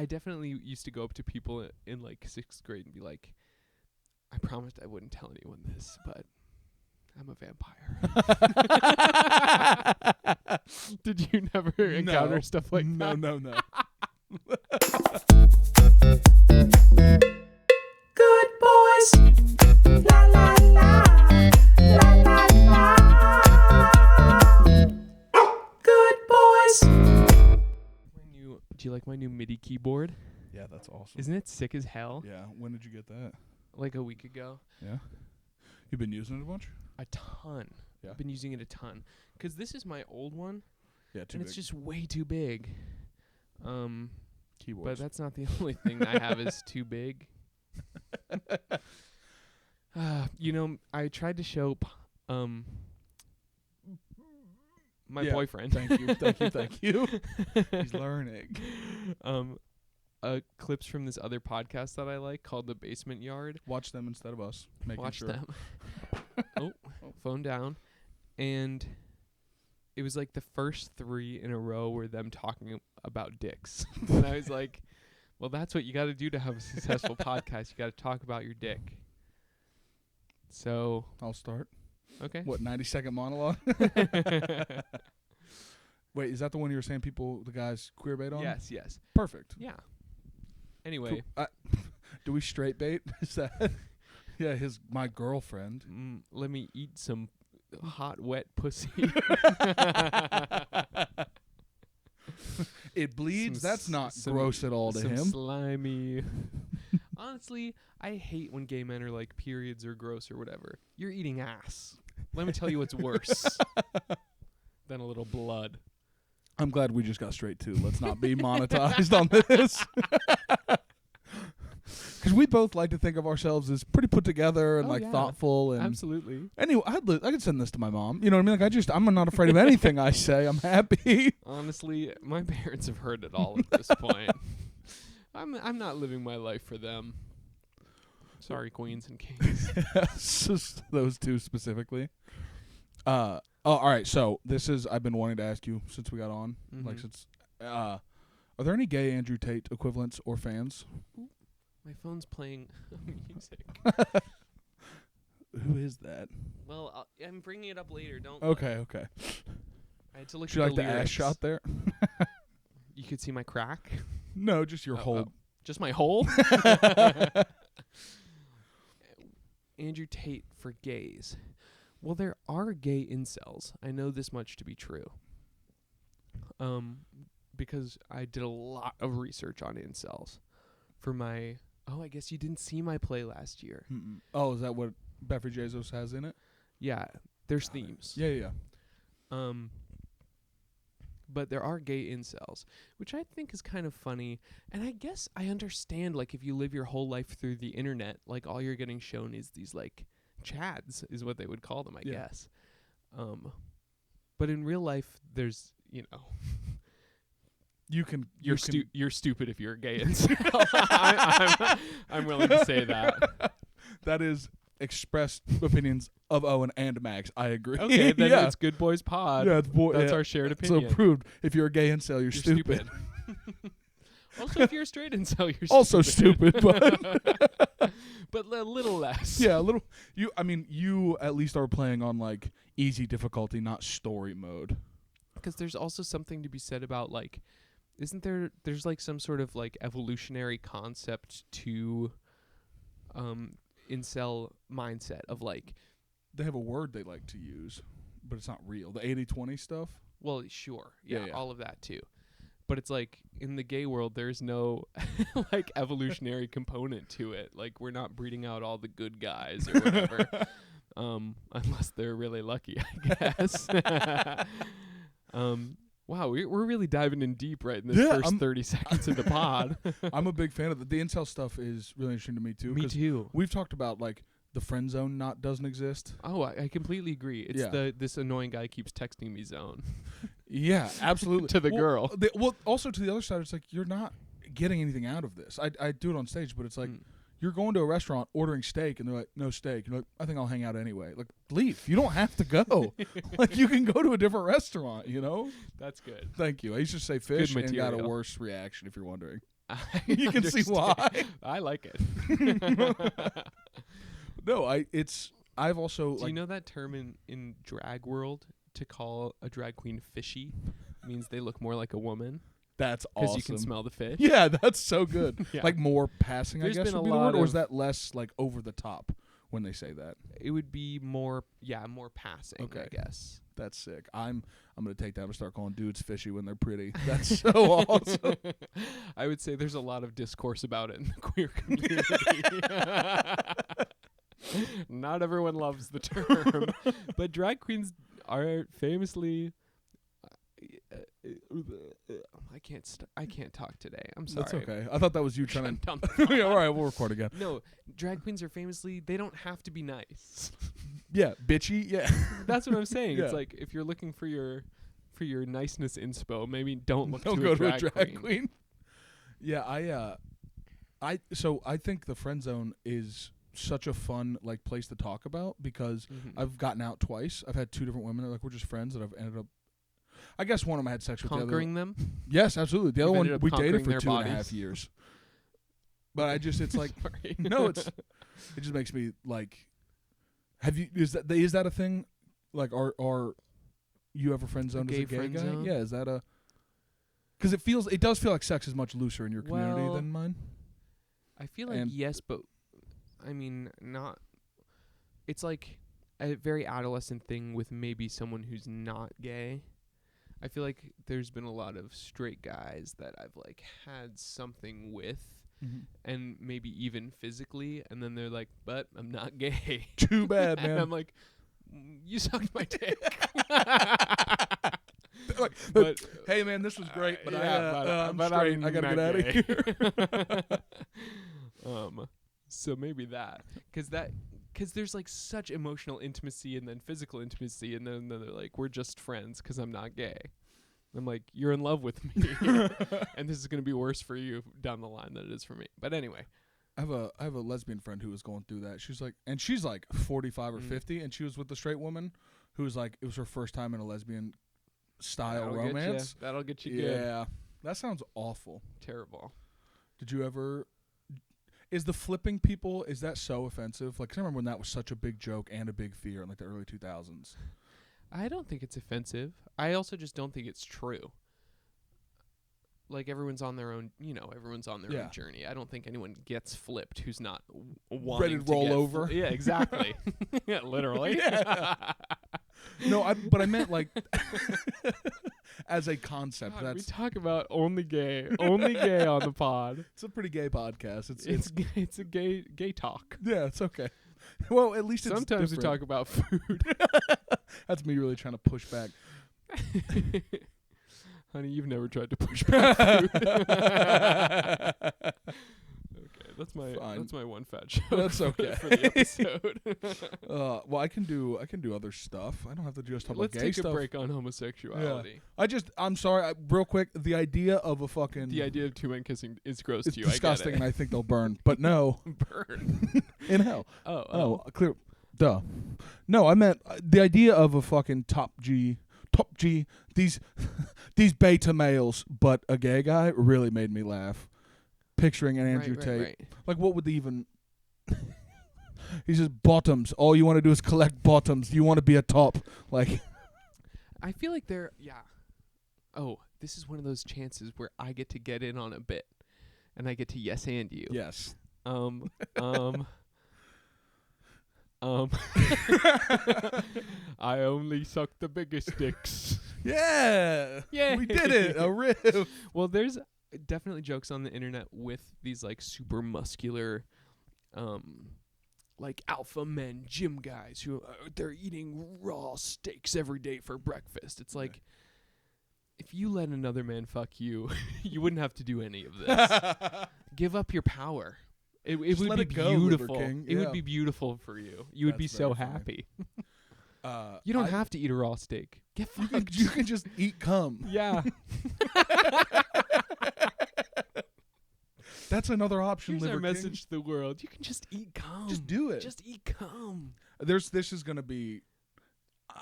I definitely used to go up to people in like 6th grade and be like, I promised I wouldn't tell anyone this, but I'm a vampire. Did you never encounter stuff like that? No. Good boys. La la la. La la la. Good boys. Do you like my new MIDI keyboard? Yeah, that's awesome. Isn't it sick as hell? Yeah. When did you get that? Like a week ago. Yeah. You've been using it a bunch? A ton. Yeah. I've been using it a ton. 'Cause this is my old one. Yeah, and it's just way too big. Keyboards. But that's not the only thing I have is too big. I tried to show my boyfriend. Thank you. He's learning. Clips from this other podcast that I like called The Basement Yard. Watch them instead of us. Watch them. Phone down. And it was like the first 3 in a row were them talking about dicks. And I was like, well, that's what you got to do to have a successful podcast. You got to talk about your dick. So I'll start. Okay. What, 90-second monologue? Wait, is that the one you were saying the guys queer bait on? Yes. Perfect. Yeah. Anyway. Cool. Do we straight bait? Is that? Yeah, my girlfriend. Let me eat some hot, wet pussy. It bleeds. That's not gross at all to him. Slimy. Honestly, I hate when gay men are like periods or gross or whatever. You're eating ass. Let me tell you what's worse than a little blood. I'm glad we just got straight to. Let's not be monetized on this. Because we both like to think of ourselves as pretty put together and thoughtful. And absolutely. Anyway, I could send this to my mom. You know what I mean? Like I'm not afraid of anything I say. I'm happy. Honestly, my parents have heard it all at this point. I'm not living my life for them. Sorry, queens and kings. Just those two specifically. All right. So I've been wanting to ask you since we got on. Mm-hmm. Are there any gay Andrew Tate equivalents or fans? My phone's playing music. Who is that? Well, I'm bringing it up later. Don't. Okay. I had to look. Would you at like the the lyrics. ass shot there? You could see my crack. No, just your hole. Just my hole. Andrew Tate for gays. Well, there are gay incels. I know this much to be true. Because I did a lot of research on incels for my. Oh, I guess you didn't see my play last year. Mm-mm. Oh, is that what Beverly Jesus has in it? Yeah, there's themes. Yeah. But there are gay incels, which I think is kind of funny. And I guess I understand, like, if you live your whole life through the internet, like, all you're getting shown is these, like, chads is what they would call them, I guess. But in real life, there's, You're stupid if you're a gay incel. I'm willing to say that. That is expressed opinions of Owen and Max. I agree. Okay, then it's Good Boys Pod. Yeah, that's our shared opinion. So approved. If you're a gay incel, you're stupid. Also, if you're a straight incel, you're also stupid, but but a little less. Yeah, a little. You at least are playing on like easy difficulty, not story mode. Because there's also something to be said about like. Isn't there's like some sort of like evolutionary concept to incel mindset of like they have a word they like to use, but it's not real. The 80-20 stuff? Well, sure. Yeah, yeah, all of that too. But it's like in the gay world there's no like evolutionary component to it. Like we're not breeding out all the good guys or whatever. Unless they're really lucky, I guess. Wow, we're really diving in deep right in this first 30 seconds of the pod. I'm a big fan of the incel stuff is really interesting to me too. Me too. We've talked about like the friend zone doesn't exist. Oh, I completely agree. It's this annoying guy keeps texting me zone. Yeah, absolutely. To the girl. Also to the other side, it's like you're not getting anything out of this. I do it on stage, but it's like you're going to a restaurant ordering steak, and they're like, no steak. You're like, I think I'll hang out anyway. Like, leave. You don't have to go. Like, you can go to a different restaurant, That's good. Thank you. I used to say fish Good and got a material. worse reaction, if you're wondering. You can see why. I like it. No, I've also Do you know that term in drag world to call a drag queen fishy means they look more like a woman that's because awesome. you can smell the fish. Yeah, that's so good. Yeah. Like more passing, There's I guess been would a be the lot word, or is of- that less like over the top when they say that? It would be more passing, Okay. I guess. That's sick. I'm gonna take that and start calling dudes fishy when they're pretty. That's so awesome. I would say there's a lot of discourse about it in the queer community. Not everyone loves the term, but drag queens are famously. I can't talk today. I'm sorry. That's okay. I thought that was you trying to. Down Yeah, all right, we'll record again. No, drag queens are famously. They don't have to be nice. Yeah, bitchy. Yeah. That's what I'm saying. Yeah. It's like if you're looking for your niceness inspo, maybe don't look Don't to go a to a drag drag queen. Yeah, I think the friend zone is such a fun like place to talk about because Mhm. I've gotten out twice. I've had 2 different women that like we're just friends that I've ended up. I guess one of them I had sex with. Conquering the other. them. Yes, absolutely. The You've other ended one up we dated conquering for their 2.5 bodies. years. But it's like Sorry. no, it just makes me like. Have you is that a thing? Like are you ever friend zoned as gay a gay friend guy? zone? Yeah, is that a? Because it does feel like sex is much looser in your community Well, than mine. I feel like And- yes, but I mean not. It's like a very adolescent thing with maybe someone who's not gay. I feel like there's been a lot of straight guys that I've like had something with, and maybe even physically, and then they're like, "But I'm not gay." Too bad, And man. I'm like, "You sucked my dick." Like, but hey, man, this was great, but yeah, I'm but straight. I'm I gotta not get out of gay. here. So maybe that, because there's like such emotional intimacy and then physical intimacy, and then they're like, we're just friends because I'm not gay. I'm like, you're in love with me, and this is gonna be worse for you down the line than it is for me. But anyway, I have a lesbian friend who was going through that. She's like 45 or 50, and she was with a straight woman who was like, it was her first time in a lesbian style romance. That'll get you good. Yeah, that sounds awful. Terrible. Did you ever? Is the flipping people, is that so offensive? Like, 'cause I remember when that was such a big joke and a big fear in like the early 2000s. I don't think it's offensive. I also just don't think it's true. Like everyone's on their own, everyone's on their Yeah. own journey. I don't think anyone gets flipped who's not Ready wanting to roll get over. Yeah, exactly. Yeah, literally. Yeah. No, but I meant like as a concept. God, we That's talk about only gay on the pod. it's a pretty gay podcast. It's a gay talk. yeah, it's okay. Well, at least Sometimes we it's talk about food. That's me really trying to push back. Honey, you've never tried to push back food. Okay, that's my one fat joke. That's okay. for the episode. Well, I can do other stuff. I don't have to just talk Let's about gay take stuff. a break on homosexuality. I'm sorry, real quick. The idea of a fucking The idea of two men kissing is gross it's to you. disgusting, I and get I think they'll burn. But no, it. Burn. in hell. Oh. Clear. Duh. No, I meant the idea of a fucking top G. These beta males, but a gay guy really made me laugh. Picturing an Andrew Tate. Right. Like, what would they even? He says bottoms. All you want to do is collect bottoms. You want to be a top. Like, I feel like oh, this is one of those chances where I get to get in on a bit, and I get to yes and you. yes. I only suck the biggest dicks. Yeah. Yeah. We did it. A riff. Well, there's definitely jokes on the internet with these like super muscular, like alpha men, gym guys who they're eating raw steaks every day for breakfast. It's like, if you let another man fuck you, you wouldn't have to do any of this. Give up your power. It Just would let be it go, Liver beautiful. King. It Yeah. would be beautiful for you. You would be That's so very funny. happy. You don't have to eat a raw steak. Get fucked. You can just eat cum. Yeah. That's another option. Here's Liver our King. message to the world. You can just eat cum. Just do it. Just eat cum. This is gonna be.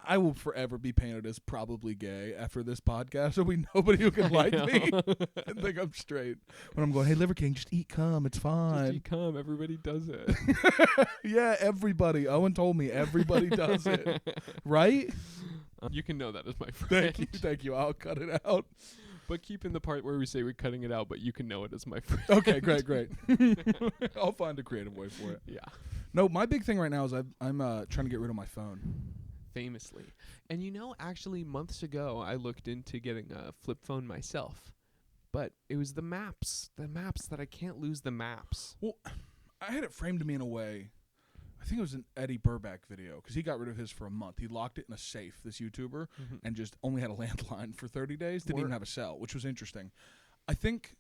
I will forever be painted as probably gay after this podcast. There'll be nobody who can like me and think I'm straight. When I'm going, hey, Liver King, just eat cum. It's fine. Just eat cum. Everybody does it. Yeah, everybody. Owen told me everybody does it. Right? You can know that as my friend. Thank you. I'll cut it out. But keep in the part where we say we're cutting it out, but you can know it as my friend. Okay, great. I'll find a creative way for it. Yeah. No, my big thing right now is I'm trying to get rid of my phone. Famously. And actually months ago, I looked into getting a flip phone myself. But it was the maps that I can't lose the maps. Well, I had it framed to me in a way. I think it was an Eddie Burback video because he got rid of his for a month. He locked it in a safe, this YouTuber, and just only had a landline for 30 days. Didn't even have a cell, which was interesting. I think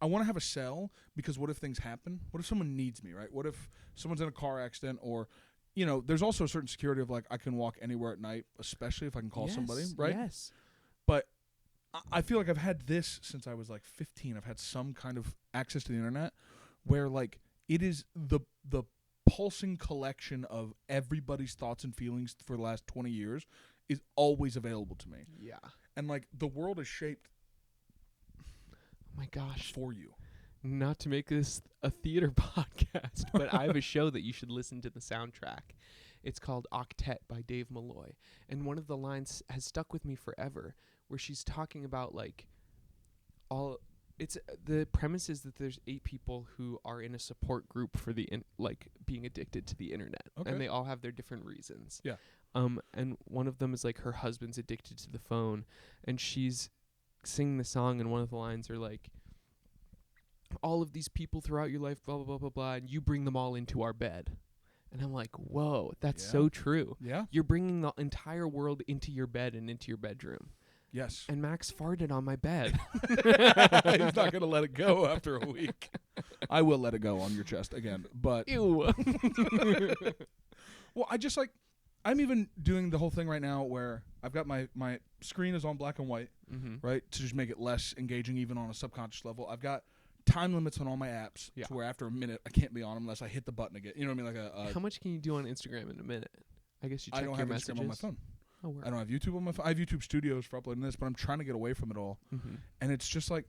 I want to have a cell because what if things happen? What if someone needs me, right? What if someone's in a car accident or, there's also a certain security of like I can walk anywhere at night, especially if I can call somebody, right? Yes. But I feel like I've had this since I was like 15. I've had some kind of access to the internet where like it is the pulsing collection of everybody's thoughts and feelings for the last 20 years is always available to me. Yeah. And like the world is shaped Oh my gosh. for you. Not to make this a theater podcast, but I have a show that you should listen to the soundtrack. It's called Octet by Dave Malloy. And one of the lines has stuck with me forever where she's talking about like the premise is that there's 8 people who are in a support group for being addicted to the internet. Okay. And they all have their different reasons. Yeah. And one of them is like her husband's addicted to the phone and she's singing the song and one of the lines are like, all of these people throughout your life, blah, blah, blah, blah, blah, and you bring them all into our bed. And I'm like, whoa, that's so true. Yeah. You're bringing the entire world into your bed and into your bedroom. Yes. And Max farted on my bed. He's not going to let it go after a week. I will let it go on your chest again, but Ew. well, I just like I'm even doing the whole thing right now where I've got my screen is on black and white, right, to just make it less engaging even on a subconscious level. I've got time limits on all my apps to where after a minute I can't be on them unless I hit the button again. You know what I mean? Like how much can you do on Instagram in a minute? I guess you check I don't your have messages. Instagram on my phone. Oh, word. I don't have YouTube on my phone. I have YouTube Studios for uploading this, but I'm trying to get away from it all. And it's just like,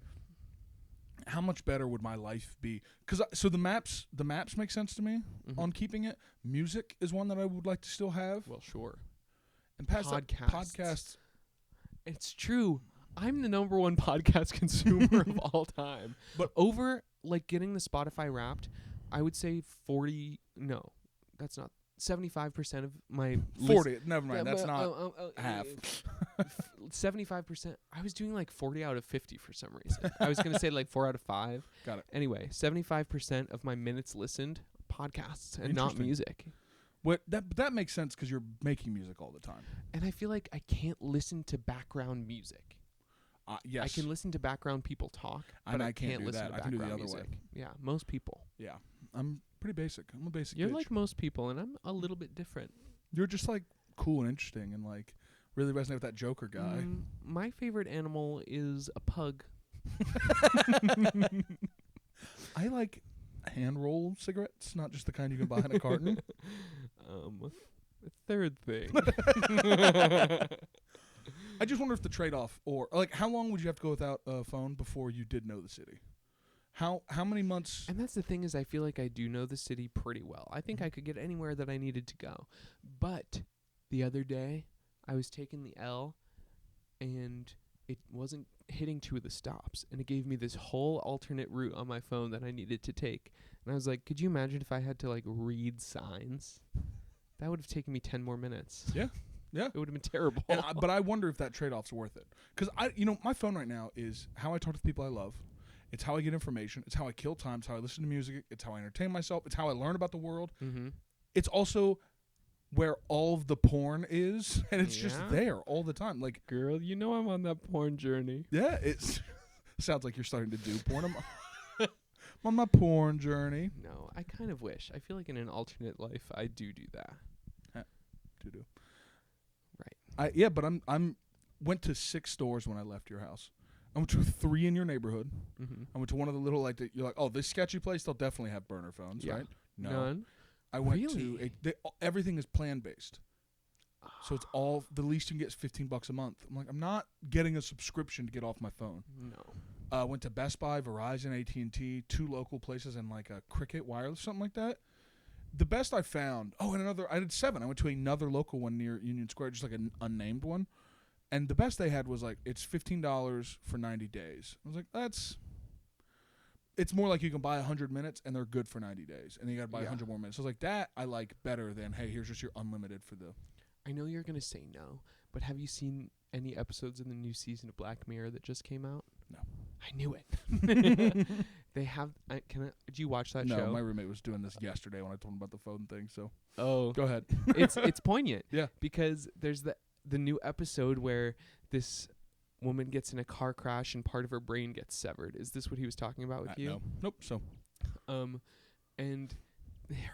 how much better would my life be? Because so the maps make sense to me on keeping it. Music is one that I would like to still have. Well, sure. And past podcasts. It's true. I'm the #1 podcast consumer of all time. But over like getting the Spotify Wrapped, I would say 75% of my 40. Never mind. That's not half. 75%. I was doing like 40 out of 50 for some reason. I was going to say like 4 out of 5. Got it. Anyway, 75% of my minutes listened podcasts and not music. What that makes sense because you're making music all the time. And I feel like I can't listen to background music. Yes. I can listen to background people talk, but I can't listen to I can do the background other music. way. Yeah, most people. Yeah. I'm pretty basic. I'm a basic You're bitch. like most people, and I'm a little bit different. You're just like cool and interesting and like really resonate with that Joker guy. My favorite animal is a pug. I like hand roll cigarettes, not just the kind you can buy in a carton. The third thing. I just wonder if the trade-off, or like, how long would you have to go without a phone before you did know the city? How many months? And that's the thing is I feel like I do know the city pretty well. I think I could get anywhere that I needed to go. But the other day, I was taking the L, and it wasn't hitting 2 of the stops. And it gave me this whole alternate route on my phone that I needed to take. And I was like, could you imagine if I had to, like, read signs? That would have taken me 10 more minutes. Yeah. Yeah. It would have been terrible. But I wonder if that trade-off's worth it. Because my phone right now is how I talk to the people I love. It's how I get information. It's how I kill time. It's how I listen to music. It's how I entertain myself. It's how I learn about the world. It's also where all of the porn is, and it's just there all the time. Like, girl, I'm on that porn journey. Yeah, it sounds like you're starting to do porn. I'm on my porn journey. No, I kind of wish. I feel like in an alternate life, I do that. Do. Right. But I'm went to 6 stores when I left your house. I went to 3 in your neighborhood. I went to one of the little you're like, oh, this sketchy place, they'll definitely have burner phones, right? No. None. I went to everything is plan based. So it's all the least you can get is $15 a month. I'm like, I'm not getting a subscription to get off my phone. No. Went to Best Buy, Verizon, AT&T, 2 local places, and like a Cricket Wireless, something like that. The best I found. Oh, and I did 7. I went to another local one near Union Square, just like an unnamed one. And the best they had was like, it's $15 for 90 days. I was like, it's more like you can buy 100 minutes and they're good for 90 days. And then you got to buy 100 more minutes. So I was like, that I like better than, hey, here's just your unlimited for the. I know you're going to say no, but have you seen any episodes in the new season of Black Mirror that just came out? No. I knew it. They have. Did you watch that show? No, my roommate was doing this yesterday when I told him about the phone thing. So Oh, go ahead. it's poignant. Yeah. Because there's the new episode where this woman gets in a car crash and part of her brain gets severed. Is this what he was talking about with you? No. Nope. So. And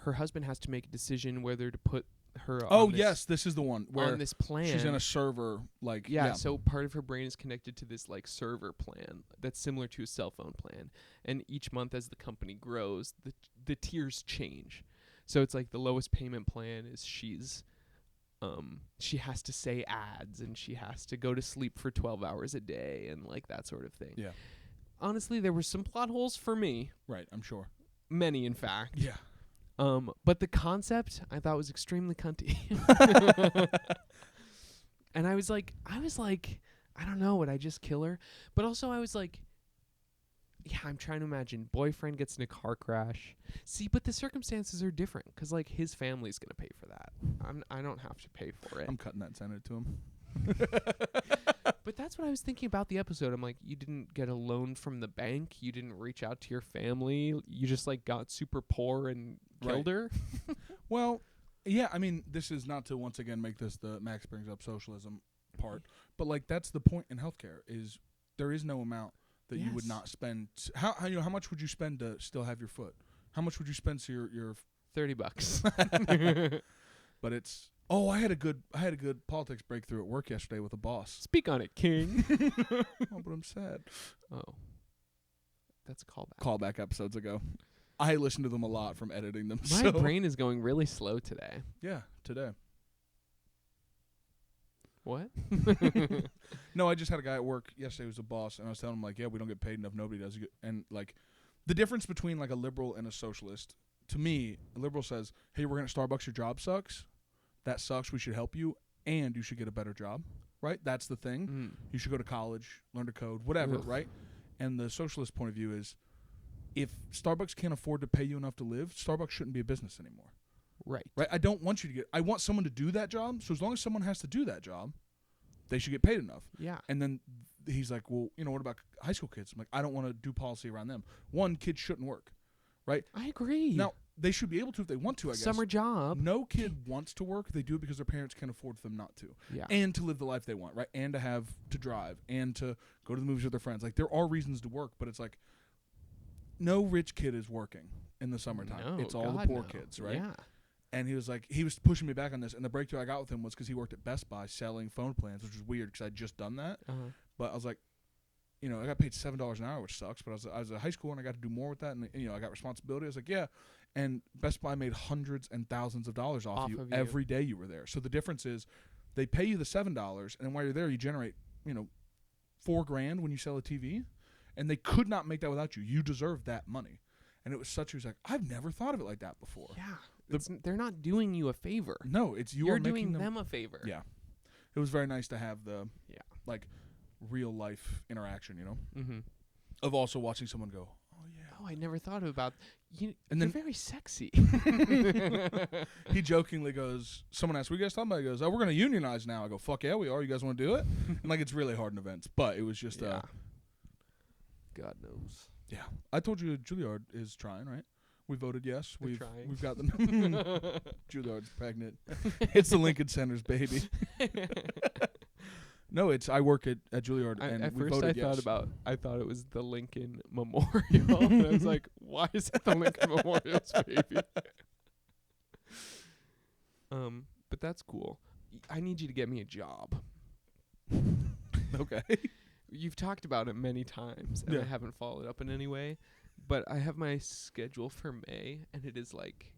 her husband has to make a decision whether to put her. Oh on this, yes, this is the one where on this plan. she's in a server. Like Yeah, so part of her brain is connected to this like server plan that's similar to a cell phone plan. And each month as the company grows, the tiers change. So it's like the lowest payment plan is she has to say ads and she has to go to sleep for 12 hours a day and like that sort of thing. Yeah. Honestly, there were some plot holes for me. Right. I'm sure. Many, in fact. Yeah. But the concept I thought was extremely cunty. And I was like, I don't know, would I just kill her? But also I was like, yeah, I'm trying to imagine. Boyfriend gets in a car crash. See, but the circumstances are different because like his family's gonna pay for that. I don't have to pay for it. I'm cutting that and sending it to him. But that's what I was thinking about the episode. I'm like, you didn't get a loan from the bank. You didn't reach out to your family. You just like got super poor and killed her. Well, yeah, I mean, this is not to once again make this the Max brings up socialism part, but like that's the point in healthcare is there is no amount that you would not spend. How much would you spend to still have your foot? How much would you spend to your $30? But it's I had a good politics breakthrough at work yesterday with a boss. Speak on it, King. Oh, but I'm sad. Oh, that's a callback. Callback episodes ago. I listened to them a lot from editing them. My brain is going really slow today. Yeah, today. What? No, I just had a guy at work yesterday who was a boss, and I was telling him, like, yeah, we don't get paid enough. Nobody does. And, like, the difference between, like, a liberal and a socialist, to me, a liberal says, hey, we're going to Starbucks, your job sucks. That sucks. We should help you, and you should get a better job, right? That's the thing. You should go to college, learn to code, whatever, right? And the socialist point of view is, if Starbucks can't afford to pay you enough to live, Starbucks shouldn't be a business anymore. Right. I don't want you to I want someone to do that job. So as long as someone has to do that job, they should get paid enough. Yeah. And then he's like, well, what about high school kids? I'm like, I don't want to do policy around them. One, kids shouldn't work, right? I agree. Now, they should be able to if they want to, I guess. Summer job. No kid wants to work. They do it because their parents can't afford for them not to. Yeah. And to live the life they want, right? And to drive and to go to the movies with their friends. Like, there are reasons to work, but it's like, no rich kid is working in the summertime. No, it's all God, the poor no. kids, right? Yeah. And he was pushing me back on this. And the breakthrough I got with him was because he worked at Best Buy selling phone plans, which was weird because I'd just done that. But I was like, I got paid $7 an hour, which sucks. But I was at high school and I got to do more with that. And, I got responsibility. I was like, yeah. And Best Buy made hundreds and thousands of dollars off you every day you were there. So the difference is they pay you the $7. And then while you're there, you generate, $4,000 when you sell a TV. And they could not make that without you. You deserve that money. And it was he was like, I've never thought of it like that before. Yeah. They're not doing you a favor. No, it's you're making doing them a favor. Yeah. It was very nice to have the like real life interaction, Mm-hmm. of also watching someone go, oh yeah. Oh, I never thought about you. And you're then very sexy. He jokingly goes, someone asked, what are you guys talking about? He goes, oh, we're going to unionize now. I go, fuck yeah, we are. You guys want to do it? And like, it's really hard in events, but it was just, God knows. Yeah. I told you Juilliard is trying, right? We voted yes. They're trying. We've got them. Juilliard's pregnant. It's the Lincoln Center's baby. No, I work at Juilliard, and at we first voted yes. I thought it was the Lincoln Memorial. And I was like, why is it the Lincoln Memorial's baby? But that's cool. I need you to get me a job. Okay. You've talked about it many times, and I haven't followed up in any way. But I have my schedule for May, and it is like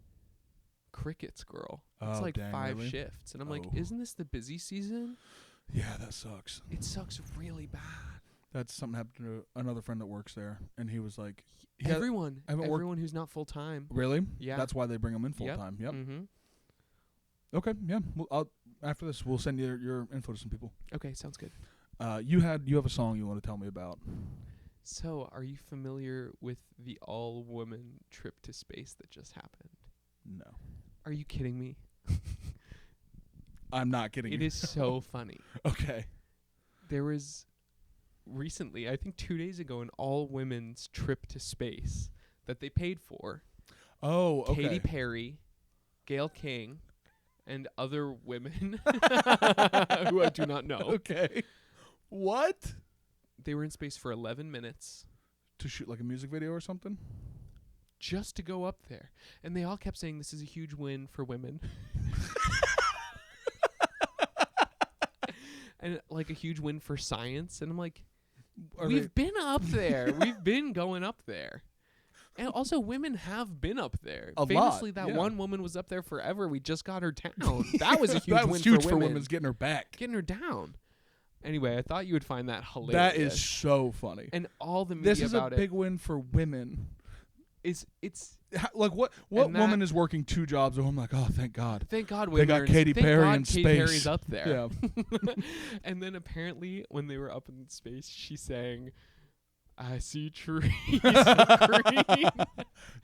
crickets, girl. It's Oh, like dang, 5 really? shifts. And I'm like, Oh. isn't this the busy season? Yeah, that sucks. It sucks really bad. That's something happened to another friend that works there, and he was like, he had- Everyone haven't worked- who's not full time. really? Yeah. That's why they bring them in full time. Yep. Mm-hmm. Okay. Yeah. Well, after this, we'll send you your info to some people. Okay, sounds good. You have a song you want to tell me about? So, are you familiar with the all-woman trip to space that just happened? No, Are you kidding me? I'm not kidding. It you. is so funny. Okay. There was recently, I think 2 days ago, an all-women's trip to space that they paid for. Oh, okay. Katy Perry, Gayle King, and other women who I do not know. Okay. What? They were in space for 11 minutes To shoot like a music video or something? just to go up there. And they all kept saying this is a huge win for women. And like a huge win for science. And I'm like, we've been up there. We've been going up there. And also, women have been up there. A lot, Famously, that yeah. one woman was up there forever. We just got her down. That was a huge that win was huge for for women. women's getting her back. Getting her down. Anyway, I thought you would find that hilarious. That is so funny. And all the media This is a about big win for women. it's Like what And that- woman is working 2 jobs? Oh, I'm like, oh, thank God. thank God They women got are Katy thank Perry God in Katy space. Perry's up there. Yeah. And then apparently when they were up in space, she sang, "I see trees green."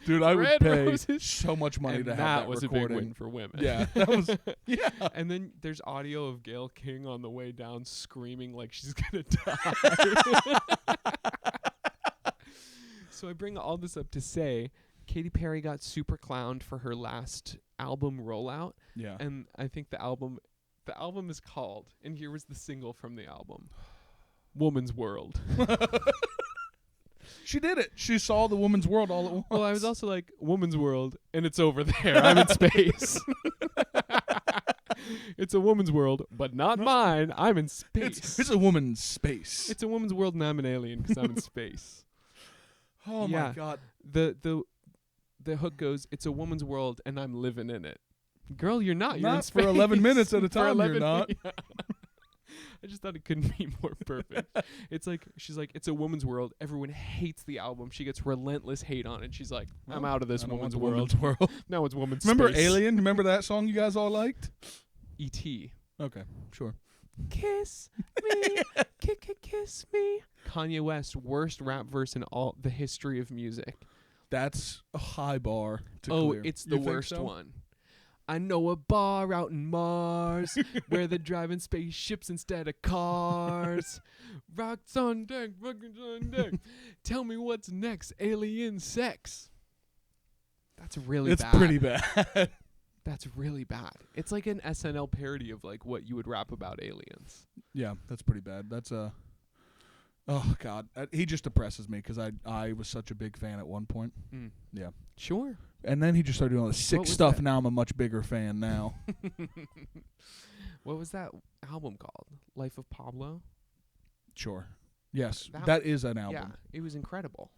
Dude, I Red would pay roses. so much money And to have that that was recording. a big win for women. Yeah, that was. Yeah. And then there's audio of Gayle King on the way down screaming like she's gonna die. So I bring all this up to say Katy Perry got super clowned for her last album rollout, Yeah. and I think the album is called, and here was the single from the album, "Woman's World." She did it. She saw the woman's world all at once. Well, I was also like, "Woman's world," and it's over there. I'm in space. It's a woman's world, but not mine. I'm in space. It's a woman's space. It's a woman's world, and I'm an alien because I'm in space. Oh yeah. my God. The hook goes, "It's a woman's world, and I'm living in it." Girl, you're not. You're in Not space. for 11 minutes at a For time, you're 11 not. yeah. I just thought it couldn't be more perfect. It's like, she's like, "It's a woman's world." Everyone hates the album. She gets relentless hate on it. She's like, "I'm Well, out of this I don't want woman's the world." woman's world. Now it's woman's Remember space. Alien? Remember that song you guys all liked? E.T. Okay, sure. Kiss me, kiss me. Kanye West, worst rap verse in all the history of music. That's a high bar to Oh, clear. it's You the think worst so? one. "I know a bar out in Mars where they're driving spaceships instead of cars. Rocks on deck, rockets on deck. Tell me what's next, alien sex." That's really It's bad. pretty bad. That's really bad. It's like an SNL parody of like what you would rap about aliens. Yeah, that's pretty bad. That's oh God, he just depresses me because I was such a big fan at one point. Mm. Yeah, Sure. and then he just started doing all the sick was stuff. that? Now I'm a much bigger fan now. What was that album called? Life of Pablo? Sure. Yes, That- that is an album. Yeah, it was incredible.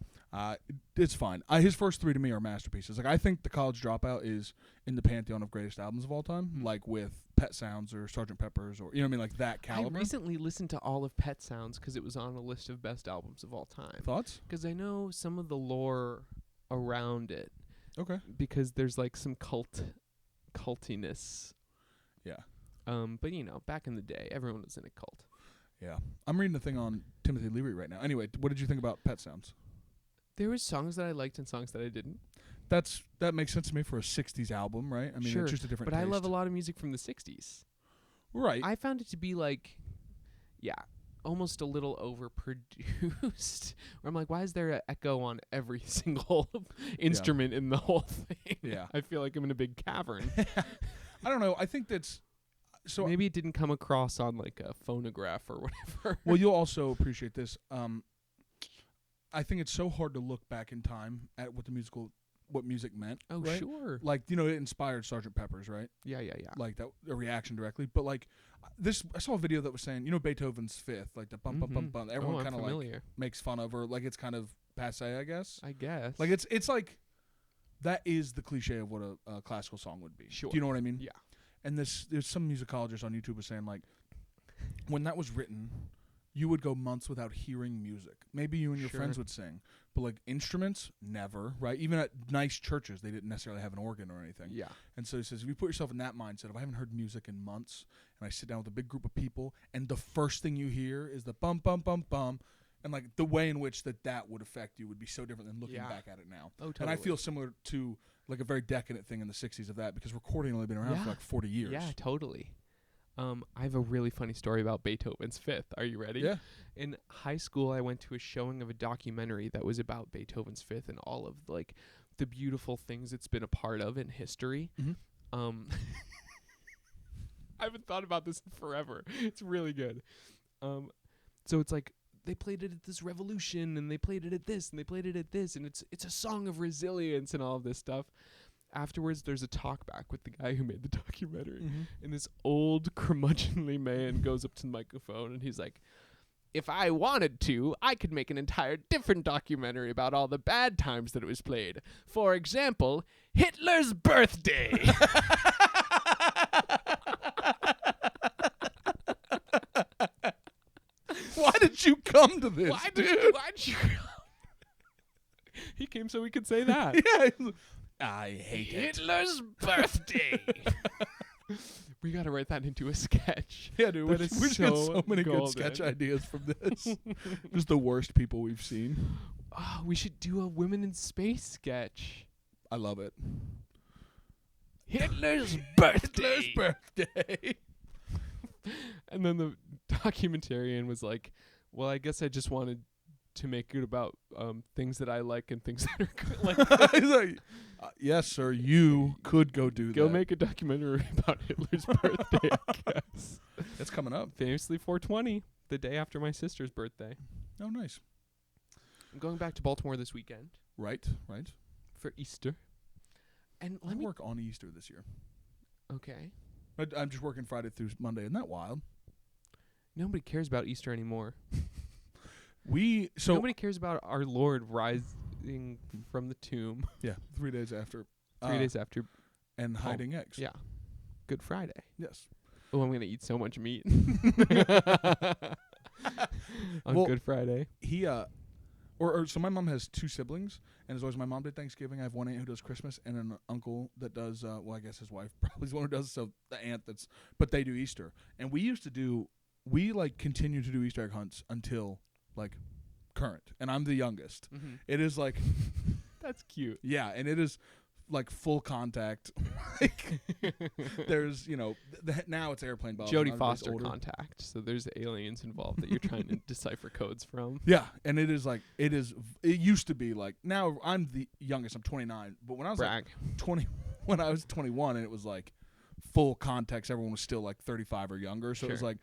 It's fine. His first 3 to me are masterpieces. Like I think The College Dropout is in the pantheon of greatest albums of all time, Mm. like with Pet Sounds or Sgt. Pepper's or you know what I mean, like that caliber. I recently listened to all of Pet Sounds because it was on a list of best albums of all time. Thoughts? Because I know some of the lore around it. Okay. Because there's like some cultiness. Yeah. But you know, back in the day, everyone was in a cult. Yeah. I'm reading a thing on Timothy Leary right now. Anyway, what did you think about Pet Sounds? There was songs that I liked and songs that I didn't. That makes sense to me for a 60s album, right? I mean, Sure, it's just a different But I taste. love a lot of music from the 60s. Right. I found it to be like, yeah, almost a little overproduced. Where I'm like, why is there an echo on every single instrument in the whole thing? Yeah. I feel like I'm in a big cavern. I don't know. I think that's so. Maybe it didn't come across on like a phonograph or whatever. Well, you'll also appreciate this. I think it's so hard to look back in time at what music meant. Oh, right? sure. Like, you know, it inspired Sgt. Pepper's, right? Yeah. Like that, a reaction directly. But like this, I saw a video that was saying, you know, Beethoven's Fifth, like the bum bum bum bum. Everyone I'm kind of like familiar. makes fun of, or like it's kind of passe, I guess. I guess. Like it's like that is the cliche of what a classical song would be. Sure. Do you know what I mean? Yeah. And there's some musicologist on YouTube was saying, like, when that was written, you would go months without hearing music. Maybe you and your Sure. friends would sing, but like instruments, never, right? Even at nice churches, they didn't necessarily have an organ or anything. Yeah. And so he says, if you put yourself in that mindset of I haven't heard music in months, and I sit down with a big group of people, and the first thing you hear is the bum, bum, bum, bum, and like the way in which that would affect you would be so different than looking Yeah. back at it now. Oh, totally. And I feel similar to like a very decadent thing in the 60s of that, because recording only been around Yeah. for like 40 years. Yeah, totally. I have a really funny story about Beethoven's Fifth. Are you ready? Yeah. In high school, I went to a showing of a documentary that was about Beethoven's Fifth and all of like the beautiful things it's been a part of in history. Mhm. I haven't thought about this in forever. It's really good. So it's like they played it at this revolution, and they played it at this, and they played it at this, and it's a song of resilience and all of this stuff. Afterwards, there's a talk back with the guy who made the documentary, and this old curmudgeonly man goes up to the microphone, and he's like, if I wanted to, I could make an entire different documentary about all the bad times that it was played. For example, Hitler's birthday. Why did you come to this, Why'd dude? you come? He came so we could say that. Yeah. I hate it. Hitler's birthday. We gotta write that into a sketch. Yeah, dude. That We is should get so so many good golden. sketch ideas from this. Just the worst people we've seen. Oh, we should do a women in space sketch. I love it. Hitler's birthday. Hitler's birthday. And then the documentarian was like, well, I guess I just wanted to make it about things that I like and things that are good. Like, He's like, yes, sir, you could go do go that. make a documentary about Hitler's birthday, I guess. It's coming up. Famously 420, the day after my sister's birthday. Oh, nice. I'm going back to Baltimore this weekend Right. for Easter. And I work on Easter this year. Okay. I'm just working Friday through Monday. Isn't that wild? Nobody cares about Easter anymore. So Nobody cares about our Lord rising from the tomb yeah, 3 days after. 3 days after. And hiding eggs. Yeah. Good Friday. Yes. Oh, I'm going to eat so much meat on Well, Good Friday. He so my mom has 2 siblings, and as always, my mom did Thanksgiving. I have one aunt who does Christmas, and an uncle that does well, I guess his wife probably is the one who does, so the aunt but they do Easter. And we continue to do Easter egg hunts until like current, and I'm the youngest. Mm-hmm. It is like That's cute. yeah, and it is like full contact. Like there's now it's airplane bombs. Jodie and everybody's Foster older. contact. So there's aliens involved that you're trying to decipher codes from. Yeah, and it used to be like, now I'm the youngest, I'm 29, but when I was Brag. like 20, when I was 21, and it was like full context, everyone was still like 35 or younger, so it was Sure. like,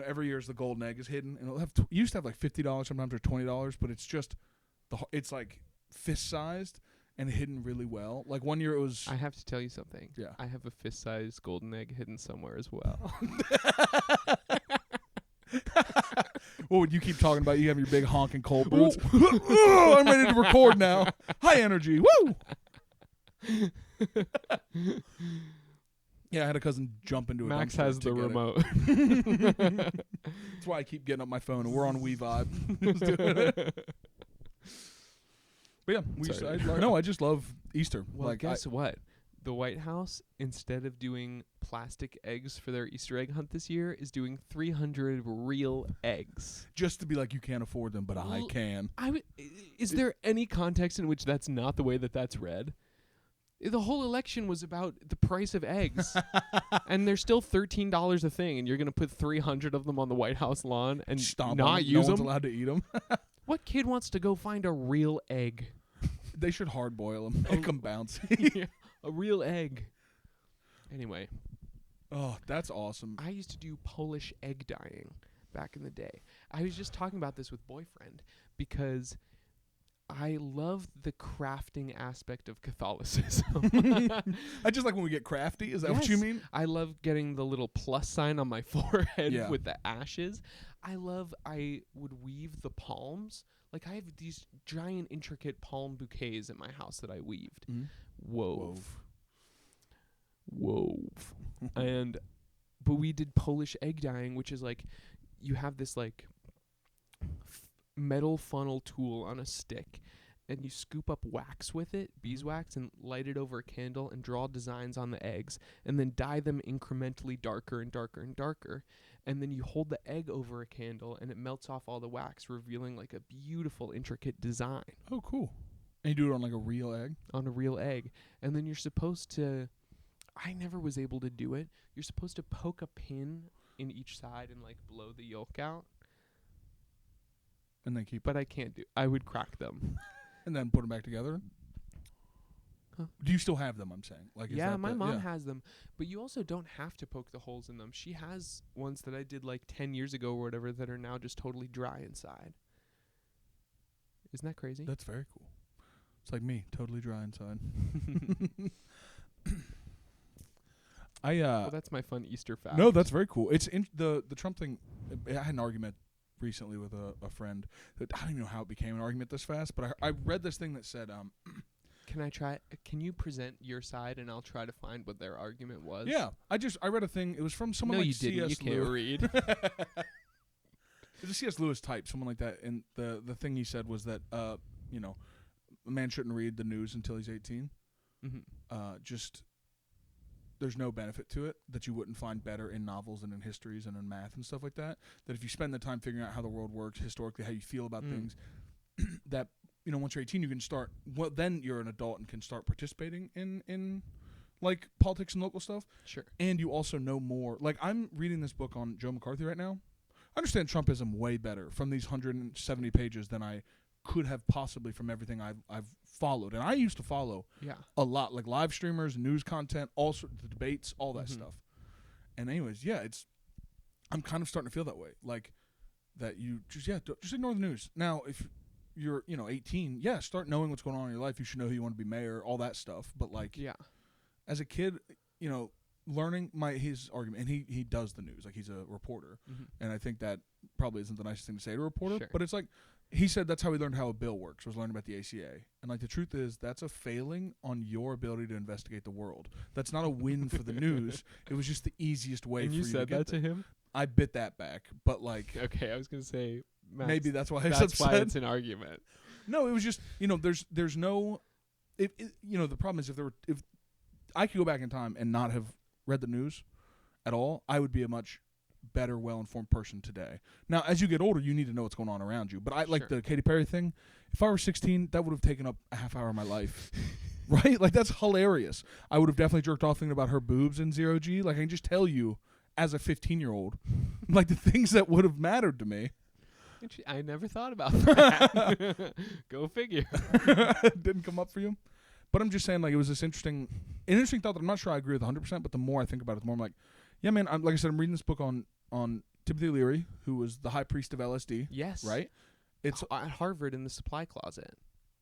every year the golden egg is hidden, and it'll have you used to have like $50 sometimes or $20, but it's just it's like fist sized and hidden really well. Like one year it was I have to tell you something. Yeah. I have a fist-sized golden egg hidden somewhere as well. what would you keep talking about? You have your big honking cold boots. I'm ready to record now. High energy. Woo! Yeah, I had a cousin jump into a Max dumpster has to the get it. remote. That's why I keep getting up my phone, and we're on WeVibe. Just doing it. But yeah, I just love Easter. Well, like, guess what? The White House, instead of doing plastic eggs for their Easter egg hunt this year, is doing 300 real eggs. just to be like, you can't afford them, but I Well, can. Is there any context in which that's not the way that's read? The whole election was about the price of eggs, and they're still $13 a thing, and you're going to put 300 of them on the White House lawn and Stomp not on them. use No one's them? allowed to eat them. What kid wants to go find a real egg? They should hard boil them. Make them bounce. Yeah, a real egg. Anyway, Oh, that's awesome. I used to do Polish egg dyeing back in the day. I was just talking about this with boyfriend because I love the crafting aspect of Catholicism. I just like when we get crafty. Is that what you Yes. mean? I love getting the little plus sign on my forehead Yeah. with the ashes. I would weave the palms Like I have these giant intricate palm bouquets at my house that I weaved. Mm. Wove. And but we did Polish egg dyeing, which is like you have this like metal funnel tool on a stick, and you scoop up wax with it, beeswax, and light it over a candle and draw designs on the eggs, and then dye them incrementally darker and darker and darker. And then you hold the egg over a candle, and it melts off all the wax, revealing like a beautiful, intricate design Oh, cool. And you do it on like a real egg? on a real egg. And then you're supposed to, I never was able to do it. You're supposed to poke a pin in each side and like blow the yolk out, And then keep but I can't do. I would crack them. and then put them back together? Huh. Do you still have them, I'm saying? Like, is Yeah, that my the- mom yeah. has them, but you also don't have to poke the holes in them. She has ones that I did like 10 years ago or whatever that are now just totally dry inside. Isn't that crazy? That's very cool. It's like me, totally dry inside. Well, that's my fun Easter fact. No, that's very cool. It's the Trump thing. I had an argument recently with a friend. That I don't even know how it became an argument this fast, but I read this thing that said, Can I try? Can you present your side and I'll try to find what their argument was? yeah, I read a thing. It was from someone No, like you didn't. You C.S. can't Lewis. read. It's a C.S. Lewis type, someone like that. And the thing he said was that a man shouldn't read the news until he's 18. Mm-hmm. Just there's no benefit to it that you wouldn't find better in novels and in histories and in math and stuff like that. That if you spend the time figuring out how the world works historically, how you feel about things, that once you're 18, you can start. Well, then you're an adult and can start participating in like politics and local stuff. Sure. And you also know more. Like I'm reading this book on Joe McCarthy right now. I understand Trumpism way better from these 170 pages than I could have possibly from everything I've followed. And I used to follow Yeah. a lot, like live streamers, news content, all sorts of debates, all that Mhm. stuff. And anyways, yeah, I'm kind of starting to feel that way, like that you just ignore the news. Now, if you're 18, yeah, start knowing what's going on in your life. You should know who you want to be mayor, all that stuff. But like, Yeah. as a kid, learning his argument, and he does the news, like he's a reporter, Mm-hmm. and I think that probably isn't the nicest thing to say to a reporter, Sure. but it's like he said that's how he learned how a bill works, was learning about the ACA, and like the truth is that's a failing on your ability to investigate the world. That's not a win for the news. It was just the easiest way And for you you said to get that there. to him? I bit that back, but like Okay, I was gonna say Max, maybe that's why he's that's why upset. it's an argument. No, it was just there's no the problem is if I could go back in time and not have read the news at all, I would be a much better, well-informed person today. Now, as you get older, you need to know what's going on around you. But I like Sure. the Katy Perry thing. If I were 16, that would have taken up a half hour of my life. Right? Like that's hilarious. I would have definitely jerked off thinking about her boobs in 0G. Like I can just tell you as a 15-year-old, like the things that would have mattered to me. I never thought about that. Go figure. Didn't come up for you. But I'm just saying, like, it was this interesting thought that I'm not sure I agree with 100%, but the more I think about it, the more I'm like, yeah, man, like I said, I'm reading this book on Timothy Leary, who was the high priest of LSD, Yes. right? It's At Harvard in the supply closet.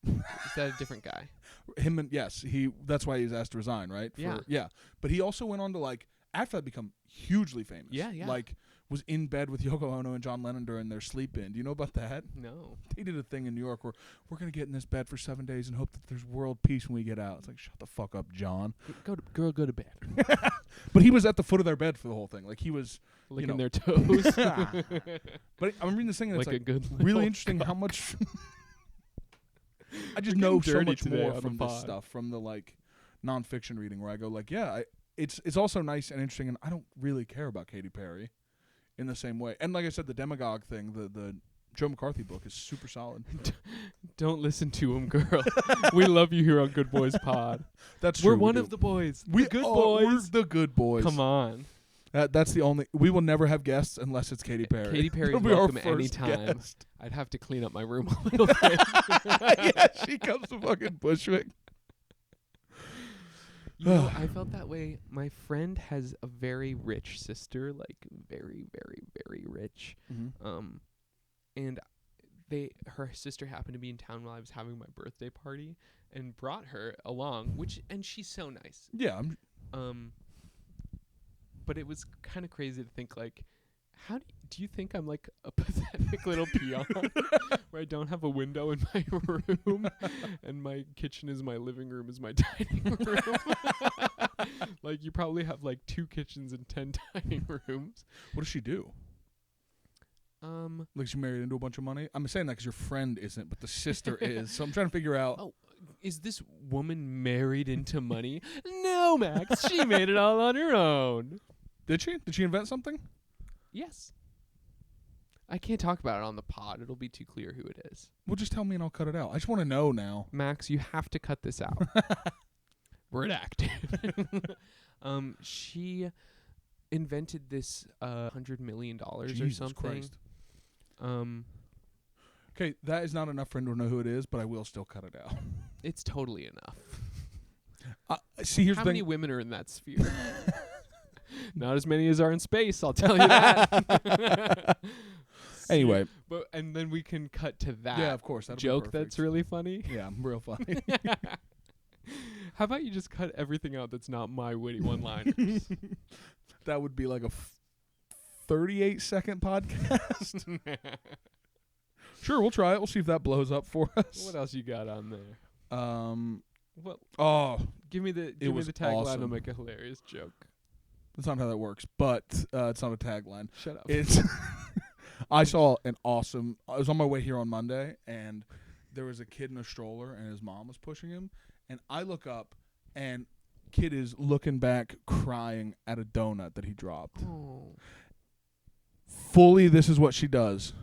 Is that a different guy? him, and yes, that's why he was asked to resign, right? Yeah. But he also went on to, like, after that become hugely famous. Yeah, yeah. Like, was in bed with Yoko Ono and John Lennon during their sleep-in. Do you know about that? No. They did a thing in New York where we're going to get in this bed for 7 days and hope that there's world peace when we get out. It's like, shut the fuck up, John. Go to bed. But he was at the foot of their bed for the whole thing. Like, he was... Licking their toes. But I'm reading this thing and Like it's a like good really little interesting how cock. much... I just We're know getting so dirty much today more on the from this pod. stuff, from the, like, nonfiction reading where I go, like, yeah, it's also nice and interesting, and I don't really care about Katy Perry in the same way. And like I said, the demagogue thing, the Joe McCarthy book is super solid. Don't listen to him, girl. We love you here on Good Boys Pod. That's true. We're one we of do. the boys. We The good are- boys. We're the good boys. Come on. That's the only. We will never have guests unless it's Katy Perry. Katy Perry's That'll be our welcome first anytime. guest. I'd have to clean up my room a little bit. Yeah, she comes to fucking Bushwick. You know, I felt that way. My friend has a very rich sister, like very, very, very rich. And her sister happened to be in town while I was having my birthday party and brought her along, and she's so nice. Yeah, But it was kind of crazy to think, like, Do you think I'm like a pathetic little peon where I don't have a window in my room and my kitchen is my living room is my dining room? Like you probably have like 2 kitchens and 10 dining rooms. What does she do? Like she married into a bunch of money? I'm saying that because your friend isn't, but the sister is. So I'm trying to figure out. Oh, is this woman married into money? No, Max. She made it all on her own. Did she? Did she invent something? Yes. I can't talk about it on the pod. It'll be too clear who it is. Well, just tell me and I'll cut it out. I just want to know now. Max, you have to cut this out. Redacted. She invented this $100 million or Jesus something. Christ. Okay, that is not enough for him to know who it is, but I will still cut it out. It's totally enough. See, here's How the many thing. women are in that sphere? Not as many as are in space, I'll tell you that. Anyway. And then we can cut to that. Yeah, of course. That'll be Joke perfect. that's really funny. Yeah, real funny. How about you just cut everything out that's not my witty one-liners? That would be like a 38-second podcast. Sure, we'll try it. We'll see if that blows up for us. What else you got on there? Well, give me the tagline. awesome. I'll make a hilarious joke. That's not how that works, but it's not a tagline. Shut up. It's I saw an awesome. I was on my way here on Monday, and there was a kid in a stroller, and his mom was pushing him. And I look up, and kid is looking back, crying at a donut that he dropped. Oh. Fully, this is what she does.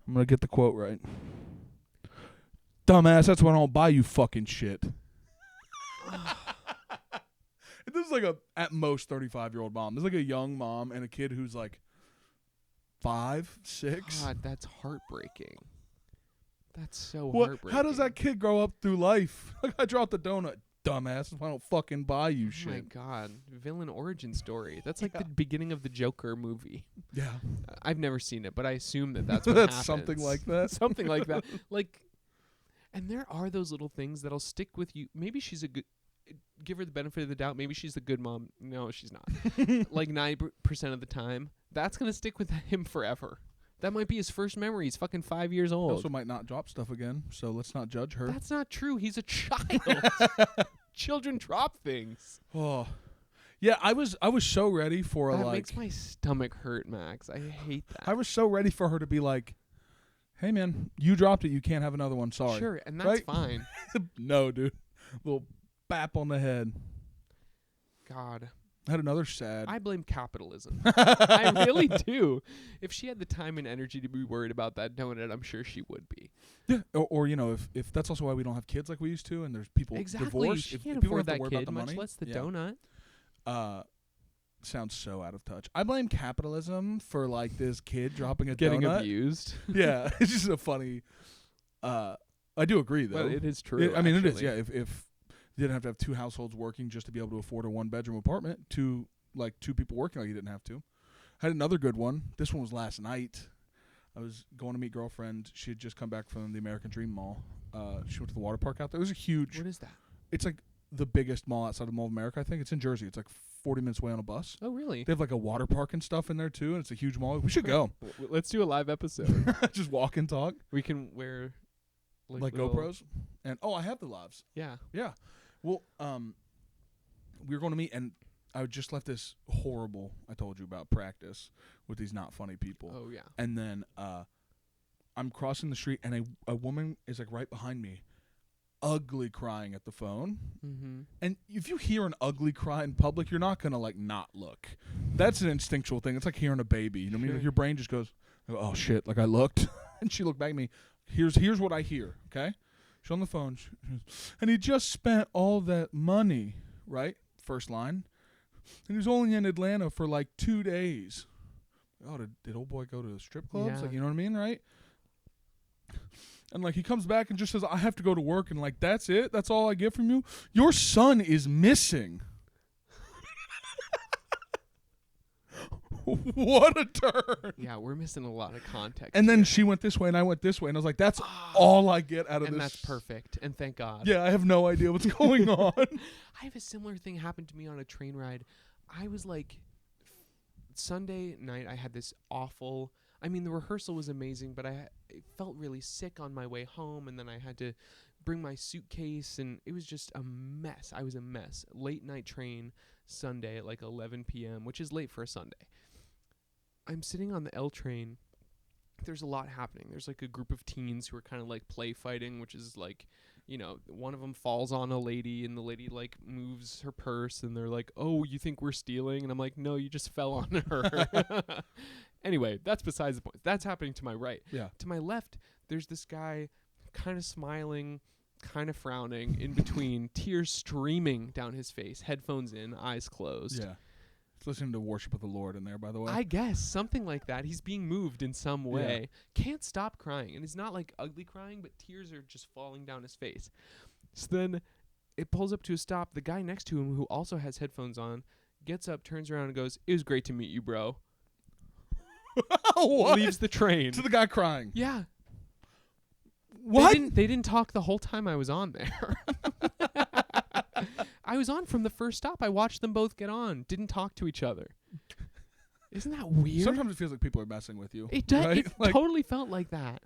I'm gonna get the quote right. Dumbass, that's why I don't buy you fucking shit. This is like a at most 35-year-old mom. This is like a young mom and a kid who's like 5, 6. God, that's heartbreaking. That's so What? heartbreaking. How does that kid grow up through life? Like, I dropped the donut, dumbass. If I don't fucking buy you Oh shit. my God, villain origin story. That's like the beginning of the Joker movie. Yeah, I've never seen it, but I assume that's what that's happens. something like that. Something like that. Like, and there are those little things that'll stick with you. Maybe she's a good. Give her the benefit of the doubt. Maybe she's a good mom. No, she's not. Like 90% of the time, that's gonna stick with him forever. That might be his first memory. He's fucking 5 years He old. also might not drop stuff again, so let's not judge her. That's not true. He's a child. Children drop things. Oh, yeah. I was so ready for That like. makes my stomach hurt, Max. I hate that. I was so ready for her to be like, "Hey, man, you dropped it. You can't have another one. Sorry." Sure, and that's Right? fine. No, dude. Little bap on the head. God. I had another sad. I blame capitalism. I really do. If she had the time and energy to be worried about that donut, I'm sure she would be. Yeah, or you know, if that's also why we don't have kids like we used to, and there's people Exactly. divorced. She if can't people afford have to that worry about kid, the much money, less the yeah. donut. Sounds so out of touch. I blame capitalism for like this kid dropping a Getting donut. abused. Yeah, it's just a funny. I do agree though. But it is true. I mean, it is. actually. Yeah, if you didn't have to have 2 households working just to be able to afford a 1-bedroom apartment, 2 people working, like you didn't have to. I had another good one. This one was last night. I was going to meet girlfriend. She had just come back from the American Dream Mall. She went to the water park out there. It was a huge. What is that? It's like the biggest mall outside of Mall of America. I think it's in Jersey. It's like 40 minutes away on a bus. Oh, really? They have like a water park and stuff in there too, and it's a huge mall. We should go. Let's do a live episode. Just walk and talk. We can wear Like little- GoPros. And I have the lives. Yeah. Yeah. Well, we were going to meet, and I just left this horrible, I told you about, practice with these not funny people. Oh, yeah. And then I'm crossing the street, and a woman is like right behind me, ugly crying at the phone. Mm-hmm. And if you hear an ugly cry in public, you're not going to like not look. That's an instinctual thing. It's like hearing a baby. You know what I mean? Like your brain just goes, oh, shit, like I looked. And she looked back at me. Here's what I hear, okay? She's on the phone. And he just spent all that money, right? First line. And he was only in Atlanta for like 2 days. Oh, did old boy go to the strip clubs? Yeah. Like, you know what I mean, right? And like he comes back and just says, I have to go to work. And like, that's it? That's all I get from you? Your son is missing. What a turn. Yeah, we're missing a lot of context. And then here. she went this way and I went this way. And I was like, that's all I get out of and this. that's perfect. And thank God. Yeah, I have no idea what's going on. I have a similar thing happen to me on a train ride. I was like Sunday night I had this awful. I mean, the rehearsal was amazing, but I felt really sick on my way home, and then I had to bring my suitcase, and it was just a mess. I was a mess. Late night train Sunday at like 11 p.m., which is late for a Sunday. I'm sitting on the L train. There's a lot happening. There's like a group of teens who are kind of like play fighting, which is like, one of them falls on a lady, and the lady like moves her purse, and they're like, "Oh, you think we're stealing?" And I'm like, "No, you just fell on her." Anyway, that's besides the point. That's happening to my right. Yeah. To my left, there's this guy kind of smiling, kind of frowning, in between, tears streaming down his face, headphones in, eyes closed. Yeah. He's listening to Worship of the Lord in there, by the way. I guess, something like that. He's being moved in some way. Can't stop crying. And it's not like ugly crying, but tears are just falling down his face. So then it pulls up to a stop. The guy next to him, who also has headphones on, gets up, turns around, and goes, "It was great to meet you, bro." What? Leaves the train. To the guy crying. Yeah. What? They didn't talk the whole time I was on there. I was on from the first stop. I watched them both get on. Didn't talk to each other. Isn't that weird? Sometimes it feels like people are messing with you. It does. Right? It Like, totally felt like that.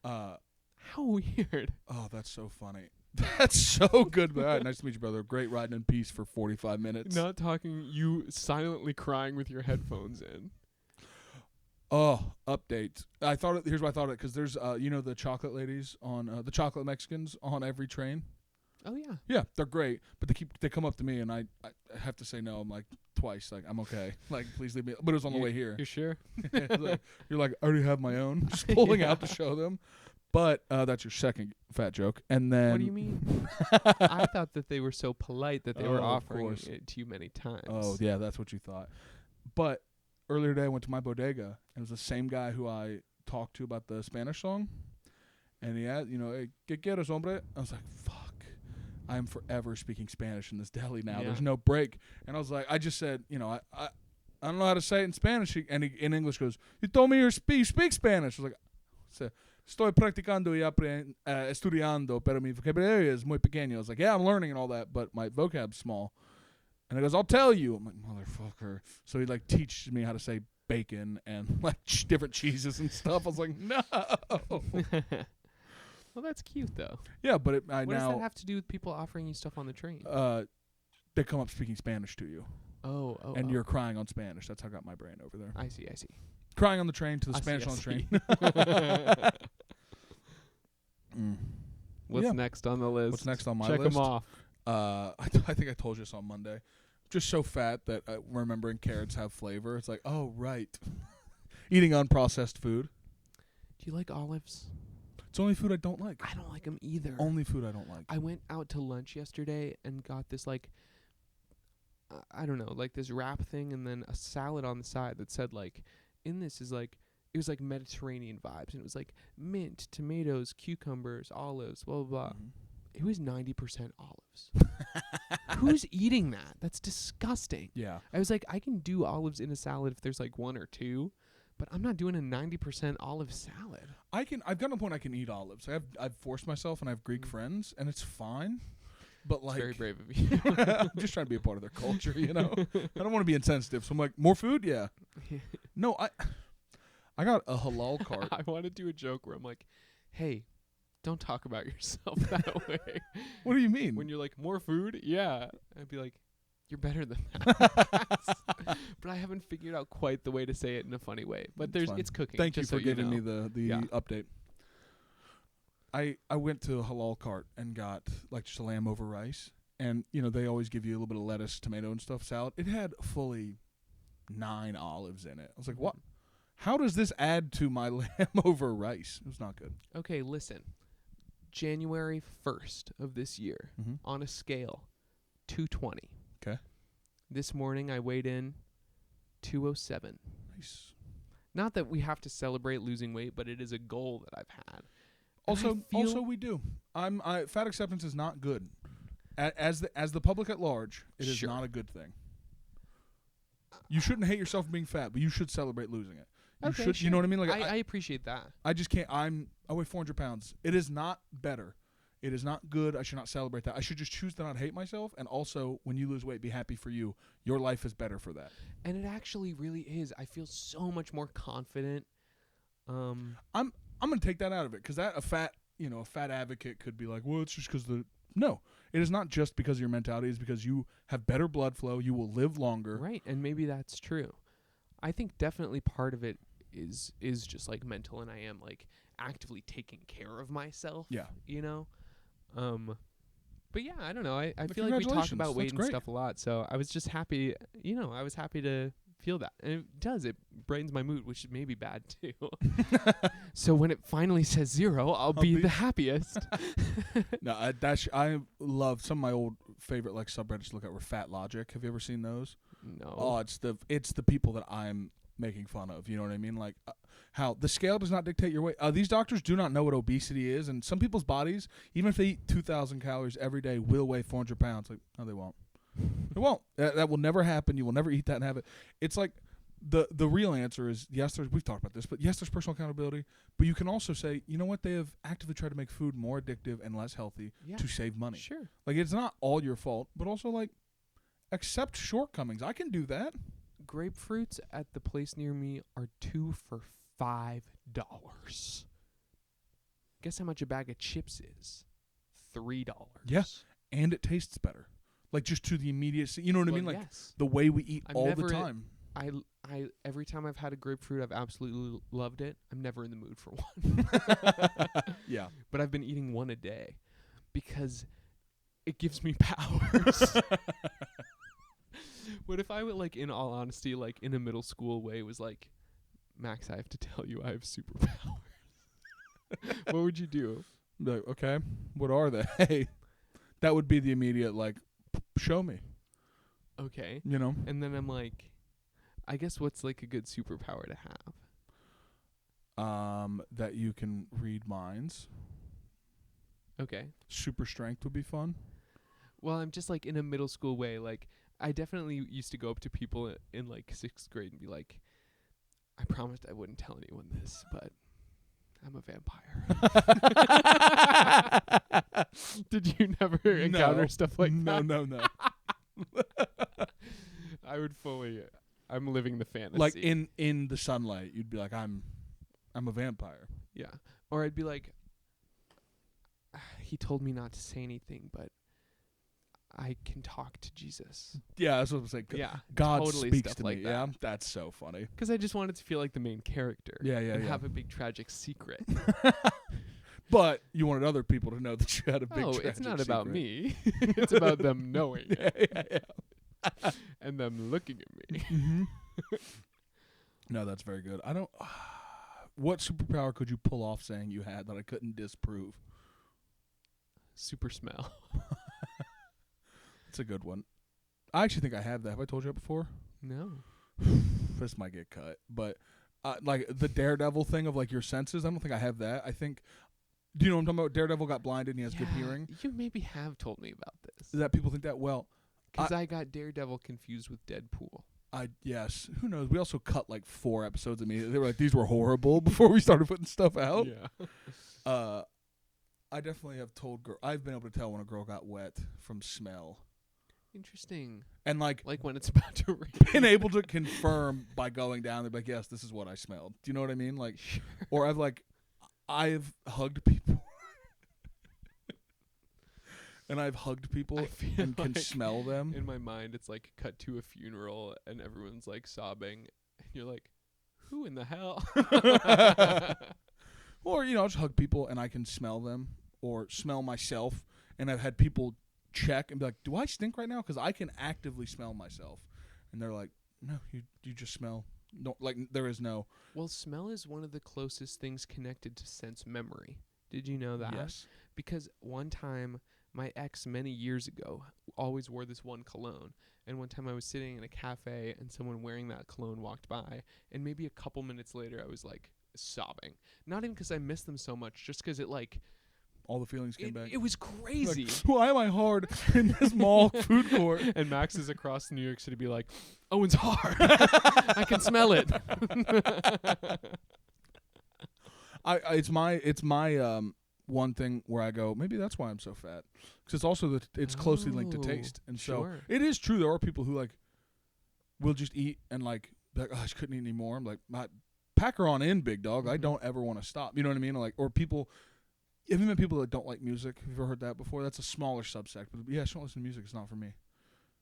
How weird. Oh, that's so funny. That's so good. All right, nice to meet you, brother. Great riding in peace for 45 minutes. Not talking, you silently crying with your headphones in. Oh, updates. Here's why I thought it, because there's, the chocolate ladies on, the chocolate Mexicans on every train. Oh, yeah. Yeah, they're great, but they come up to me, and I have to say no. I'm like, twice, like, I'm okay. Like, please leave me. But it was on the way here. You sure? You're like, I already have my own. Just pulling out to show them. But that's your second fat joke. And then. What do you mean? I thought that they were so polite that they were offering it to you many times. Oh, yeah, that's what you thought. But earlier today, I went to my bodega, and it was the same guy who I talked to about the Spanish song. And he had, "Hey, ¿qué quieres, hombre?" I was like, fuck. I am forever speaking Spanish in this deli now. Yeah. There's no break. And I was like, I just said, I don't know how to say it in Spanish. And he, in English, goes, "You told me you speak Spanish." I was like, "Estoy practicando y estudiando, pero mi vocabulario es muy pequeño." I was like, "Yeah, I'm learning and all that, but my vocab's small." And he goes, "I'll tell you." I'm like, "Motherfucker." So he like teaches me how to say bacon and like different cheeses and stuff. I was like, no. Well, that's cute, though. Yeah, but what does that have to do with people offering you stuff on the train? They come up speaking Spanish to you. Oh. And you're crying on Spanish. That's how I got my brain over there. I see. Crying on the train to the Spanish on the train. What's next on the list? What's next on my list? Check them off. I think I told you this on Monday. Just so fat that remembering carrots have flavor. It's like, oh, right. Eating unprocessed food. Do you like olives? It's the only food I don't like. I don't like them either. Only food I don't like. I went out to lunch yesterday and got this, like, I don't know, like this wrap thing and then a salad on the side that said, like, in this is, like, it was, like, Mediterranean vibes. And it was, like, mint, tomatoes, cucumbers, olives, blah, blah, blah. Mm-hmm. It was 90% olives. Who's eating that? That's disgusting. Yeah. I was like, I can do olives in a salad if there's, like, one or two. But I'm not doing a 90% olive salad. I've gotten to a point I can eat olives. I've forced myself, and I have Greek friends, and it's fine. But like, very brave of you. I'm just trying to be a part of their culture, I don't want to be insensitive, so I'm like, more food, yeah. No, I got a halal cart. I want to do a joke where I'm like, hey, don't talk about yourself that way. What do you mean? When you're like, more food, yeah, I'd be like, you're better than that. But I haven't figured out quite the way to say it in a funny way. But it's cooking. Thank you just for so giving you me know. the update. I went to a halal cart and got like just a lamb over rice. And, they always give you a little bit of lettuce, tomato, and stuff salad. It had fully 9 olives in it. I was like, what? How does this add to my lamb over rice? It was not good. Okay, listen. January 1st of this year, on a scale, 220. Okay. This morning I weighed in 207. Nice. Not that we have to celebrate losing weight, but it is a goal that I've had. Also, we do. Fat acceptance is not good. As the public at large, it is not a good thing. You shouldn't hate yourself for being fat, but you should celebrate losing it. You know what I mean? Like I appreciate that. I just can't. I weigh 400 pounds. It is not better It is not good. I should not celebrate that. I should just choose to not hate myself. And also, when you lose weight, be happy for you. Your life is better for that. And it actually really is. I feel so much more confident. I'm gonna take that out of it because a fat advocate could be like, well, it's just because no, it is not just because of your mentality. It's because you have better blood flow. You will live longer. Right, and maybe that's true. I think definitely part of it is just like mental, and I am like actively taking care of myself. Yeah. You know? But yeah, I don't know. I But feel like we talk congratulations. about weight That's and great. stuff a lot, so I was just happy, I was happy to feel that. And it brightens my mood, which may be bad too. So when it finally says 0, I'll be the happiest. No, I love some of my old favorite like subreddits to look at were Fat Logic. Have you ever seen those? No. Oh, it's the people that I'm making fun of. You know what I mean? Like how the scale does not dictate your weight. These doctors do not know what obesity is, and some people's bodies, even if they eat 2,000 calories every day, will weigh 400 pounds. Like, no, they won't. It won't. That will never happen. You will never eat that and have it. It's like the real answer is yes. We've talked about this, but yes, there's personal accountability. But you can also say, you know what? They have actively tried to make food more addictive and less healthy to save money. Sure. Like it's not all your fault, but also like accept shortcomings. I can do that. Grapefruits at the place near me are 2 for $5. Guess how much a bag of chips is? $3. Yes, and it tastes better. Like just to the immediacy, you know what I mean? Like yes. the way we eat I'm all never the time. I every time I've had a grapefruit, I've absolutely loved it. I'm never in the mood for one. Yeah. But I've been eating one a day because it gives me powers. What if I would, like, in all honesty, like, in a middle school way, was like, Max, I have to tell you I have superpowers. What would you do? Like, okay, what are they? That would be the immediate, like, show me. Okay. You know? And then I'm like, I guess what's, like, a good superpower to have? That you can read minds. Okay. Super strength would be fun. Well, I'm just, like, in a middle school way, like, I definitely used to go up to people in like 6th grade and be like, I promised I wouldn't tell anyone this, but I'm a vampire. Did you never encounter stuff like that? No. I would I'm living the fantasy. Like in the sunlight, you'd be like, I'm a vampire. Yeah. Or I'd be like, he told me not to say anything, but I can talk to Jesus. Yeah, that's what I'm saying. Yeah. God totally speaks stuff to like me. that. Yeah, that's so funny. Because I just wanted to feel like the main character. Yeah, and have a big tragic secret. But you wanted other people to know that you had a big tragic it's not about secret. me. It's about them knowing it. Yeah. And them looking at me. Mm-hmm. No, that's very good. I don't... what superpower could you pull off saying you had that I couldn't disprove? Super smell. It's a good one. I actually think I have that. Have I told you that before? No. This might get cut. But like the Daredevil thing of like your senses, I don't think I have that. I think... Do you know what I'm talking about? Daredevil got blinded and he has good hearing. You maybe have told me about this. That people think that, well... Because I got Daredevil confused with Deadpool. Yes. Who knows? We also cut like 4 episodes immediately. They were like, these were horrible before we started putting stuff out. Yeah. I definitely have told I've been able to tell when a girl got wet from smell. Interesting. And like when it's about to rain. been able to confirm by going down there, like, yes, this is what I smelled. Do you know what I mean? Like, Sure. Or I've hugged people. And I've hugged people and can smell them. In my mind, it's like cut to a funeral and everyone's like sobbing. And you're like, who in the hell? Or, I'll just hug people and I can smell them or smell myself. And I've had people check and be like, do I stink right now? Because I can actively smell myself. And they're like, no, you just smell. No, like there is no. Well, smell is one of the closest things connected to sense memory. Did you know that? Yes. Because one time, my ex many years ago always wore this one cologne. And one time I was sitting in a cafe and someone wearing that cologne walked by. And maybe a couple minutes later, I was like sobbing. Not even because I missed them so much, just because it like... All the feelings came back. It was crazy. Like, why am I hard in this mall food court? And Max is across New York City be like, Owen's hard. I can smell it. It's my one thing where I go, maybe that's why I'm so fat, because it's also it's closely linked to taste, and so it is true. There are people who like will just eat and like be like, oh, I just couldn't eat anymore. I'm like, pack her on in, big dog. I don't ever want to stop. You know what I mean? Like, or people. Have you met people that don't like music? Have you ever heard that before? That's a smaller subsect. But yeah, I don't listen to music. It's not for me.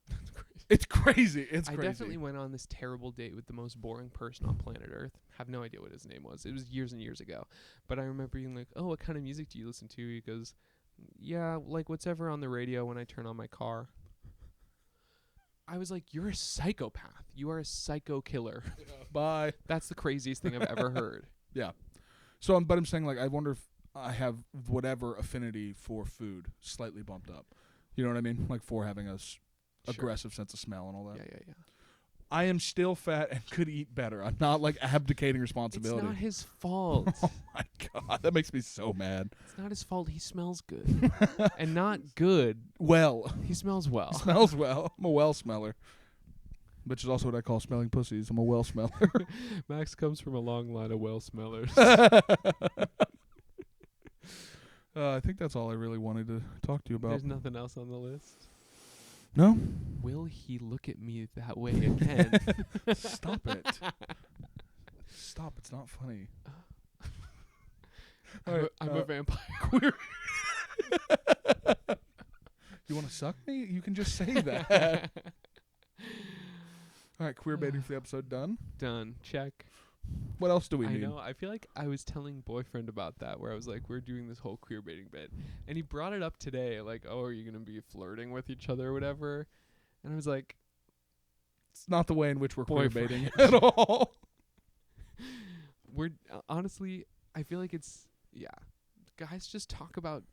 That's crazy. It's crazy. It's I crazy. definitely went on this terrible date with the most boring person on planet Earth. Have no idea what his name was. It was years and years ago. But I remember being like, oh, what kind of music do you listen to? He goes, yeah, like whatever on the radio when I turn on my car. I was like, you're a psychopath. You are a psycho killer. Yeah. Bye. That's the craziest thing I've ever heard. Yeah. So, but I'm saying, like, I wonder if I have whatever affinity for food slightly bumped up. You know what I mean? Like, for having a aggressive sense of smell and all that. Yeah. I am still fat and could eat better. I'm not, like, abdicating responsibility. It's not his fault. Oh, my God. That makes me so mad. It's not his fault. He smells good. And not good. Well. He smells well. Smells well. I'm a well smeller. Which is also what I call smelling pussies. I'm a well smeller. Max comes from a long line of well smellers. I think that's all I really wanted to talk to you about. There's nothing else on the list. No? Will he look at me that way again? Stop it. Stop. It's not funny. I'm a vampire. Queer. You want to suck me? You can just say that. All right, queer baiting for the episode done. Done. Check. What else do we I need? know. I feel like I was telling boyfriend about that, where I was like, we're doing this whole queer baiting bit. And he brought it up today, like, oh, are you going to be flirting with each other or whatever? And I was like, it's not the way in which we're queer boyfriend. baiting at all. We're honestly, I feel like it's, yeah. Guys just talk about